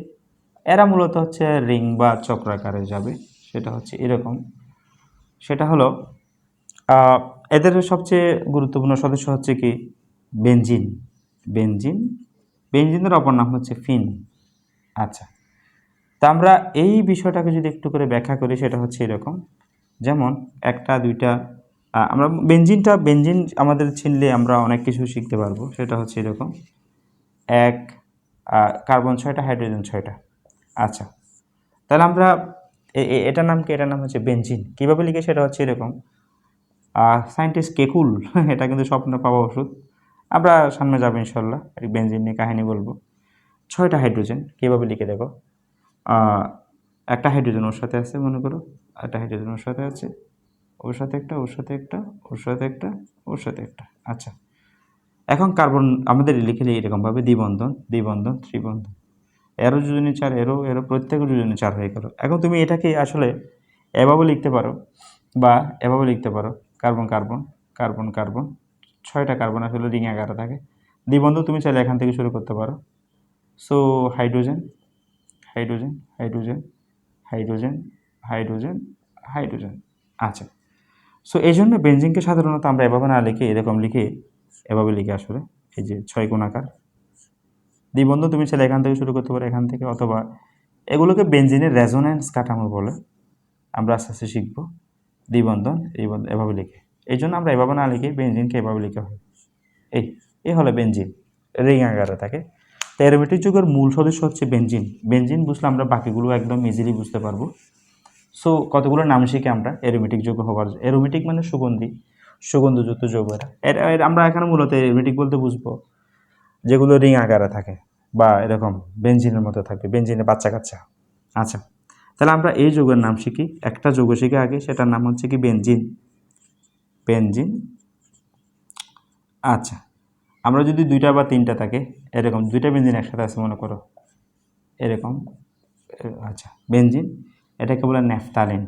এরা মূলত হচ্ছে রিং বা চক্রাকারে যাবে। সেটা হচ্ছে এরকম, সেটা হলো এদের সবচেয়ে গুরুত্বপূর্ণ সদস্য হচ্ছে কি বেনজিন। বেনজিন বেনজিনের অপর নাম হচ্ছে ফিন। আচ্ছা, তা আমরা এই বিষয়টাকে যদি একটু করে ব্যাখ্যা করি সেটা হচ্ছে এরকম, যেমন একটা দুইটা আমরা বেনজিন আমাদের চিনলে আমরা অনেক কিছু শিখতে পারবো। সেটা হচ্ছে এরকম, এক কার্বন 6টা, হাইড্রোজেন 6টা। আচ্ছা, তাহলে আমরা এটার নাম কি? এটার নাম হচ্ছে বেনজিন। কীভাবে লিখে সেটা হচ্ছে এরকম, সায়েন্টিস্ট কেকুল এটা কিন্তু স্বপ্ন পাওয়া ওষুধ। আমরা সামনে যাবো ইনশাল্লাহ, বেনজিন নিয়ে কাহিনী বলবো। 6টা হাইড্রোজেন কীভাবে লিখে দেখো, একটা হাইড্রোজেন ওর সাথে আছে, মনে করো একটা হাইড্রোজেন ওর সাথে আছে, ওর সাথে একটা, ওর সাথে একটা, ওর সাথে একটা, ওর সাথে একটা। আচ্ছা, এখন কার্বন আমাদের লিখে এরকমভাবে দ্বিবন্ধন দ্বিবন্ধন ত্রিবন্ধন, এরো যোজনী 4, এরো এরো প্রত্যেক যোজনী 4 হয়ে গেল। এখন তুমি এটাকে আসলে এভাবে লিখতে পারো বা এভাবে লিখতে পারো, কার্বন কার্বন কার্বন কার্বন, 6টা কার্বন আসলে রিং আকারে থাকে। দ্বিবন্ধন তুমি চাইলে এখান থেকে শুরু করতে পারো। So hydrogen hydrogen hydrogen hydrogen hydrogen hydrogen. আচ্ছা, সো এই জন্য বেনজিনকে সাধারণত আমরা এভাবে না লিখে এরকম লিখে, এভাবে লিখে আসলে এই যে 6 কোণাকার। দ্বিবন্ধন তুমি চাইলে এখান থেকে শুরু করতে পারো, এখান থেকে, অথবা এগুলোকে বেনজিনের রেজোন্যান্স কাঠামো বলে, আমরা আস্তে আস্তে শিখবো। দ্বিবন্ধন এই এভাবে লিখে, এই জন্য আমরা এভাবে না লিখে বেনজিনকে এভাবে লিখে হয়। এই হলো বেনজিন, রিং আকারে থাকে। তো অ্যারোমেটিক যৌগের মূল সদস্য হচ্ছে বেনজিন। বেনজিন বুঝলে আমরা বাকিগুলো একদম ইজিলি বুঝতে পারবো। সো কতগুলো নাম শিখে আমরা অ্যারোমেটিক যৌগ হবার, অ্যারোমেটিক মানে সুগন্ধি, সুগন্ধযুক্ত যৌগ। আমরা এখানে মূলত অ্যারোমেটিক বলতে বুঝবো যেগুলো রিং আকারে থাকে বা এরকম বেনজিনের মতো থাকবে, বেনজিনের বাচ্চা কাচ্চা। আচ্ছা, তাহলে আমরা এই যৌগের নাম শিখি, একটা যৌগ শিখে আগে, সেটার নাম হচ্ছে কি বেনজিন। বেনজিন। আচ্ছা, আমরা যদি 2টা বা 3টা থাকে, এরকম 2টা বেনজিন একসাথে আছে মনে করো এরকম। আচ্ছা, বেনজিন, এটাকে বলে ন্যাফতালিন।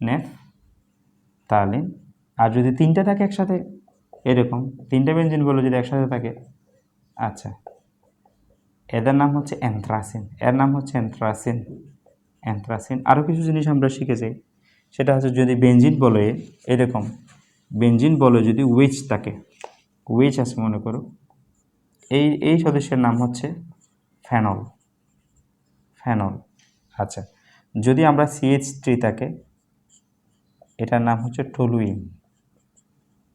ন্যাফতালিন। আর যদি 3টা থাকে একসাথে, এরকম 3টা বেনজিন বলে যদি একসাথে থাকে, আচ্ছা, এদের নাম হচ্ছে অ্যানথ্রাসিন। এর নাম হচ্ছে অ্যানথ্রাসিন। অ্যানথ্রাসিন। আরও কিছু জিনিস আমরা শিখেছি, সেটা হচ্ছে যদি বেনজিন বলে এরকম, বেনজিন বলে যদি ওয়েজ থাকে, ওয়েজ আছে মনে করো, এই সদস্যের নাম হচ্ছে ফেনল। ফেনল। আচ্ছা, যদি আমরা CH3 থাকে, এটার নাম হচ্ছে টলুইন।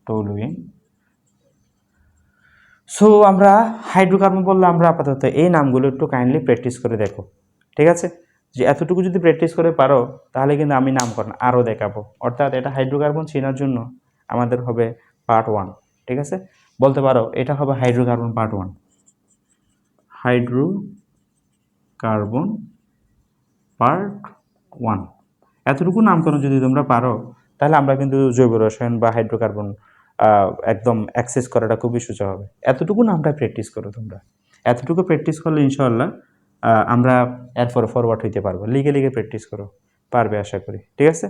টলুইন। সো আমরা হাইড্রোকার্বন বললে আমরা আপাতত এই নামগুলো একটু কাইন্ডলি প্র্যাকটিস করে দেখো, ঠিক আছে? যে এতটুকু যদি প্র্যাকটিস করে পারো তাহলে কিন্তু আমি নামকরণ আরও দেখাবো। অর্থাৎ এটা হাইড্রোকার্বন চেনার জন্য আমাদের হবে পার্ট 1, ঠিক আছে? বলতে পারো এটা হবে হাইড্রোকার্বন পার্ট 1। হাইড্রোকার্বন পার্ট 1, এতটুকু নামকরণ যদি তোমরা পারো তাহলে আমরা কিন্তু জৈব রসায়ন বা হাইড্রোকার্বন একদম অ্যাক্সেস করাটা খুবই সোজা হবে। এতটুকু নামটা প্র্যাকটিস করো তোমরা, এতটুকু প্র্যাকটিস করলে ইনশাআল্লাহ আমরা এরপরে ফরওয়ার্ড হইতে পারবো। লিগে লিগে প্র্যাকটিস করো, পারবে আশা করি, ঠিক আছে?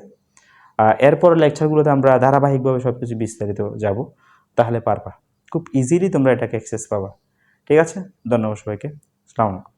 এরপর লেকচারগুলোতে আমরা ধারাবাহিকভাবে সব কিছু বিস্তারিত যাব, তাহলে পারবা, খুব ইজিলি তোমরা এটাকে অ্যাক্সেস পাবা, ঠিক আছে? ধন্যবাদ সবাইকে, আসসালামু আলাইকুম।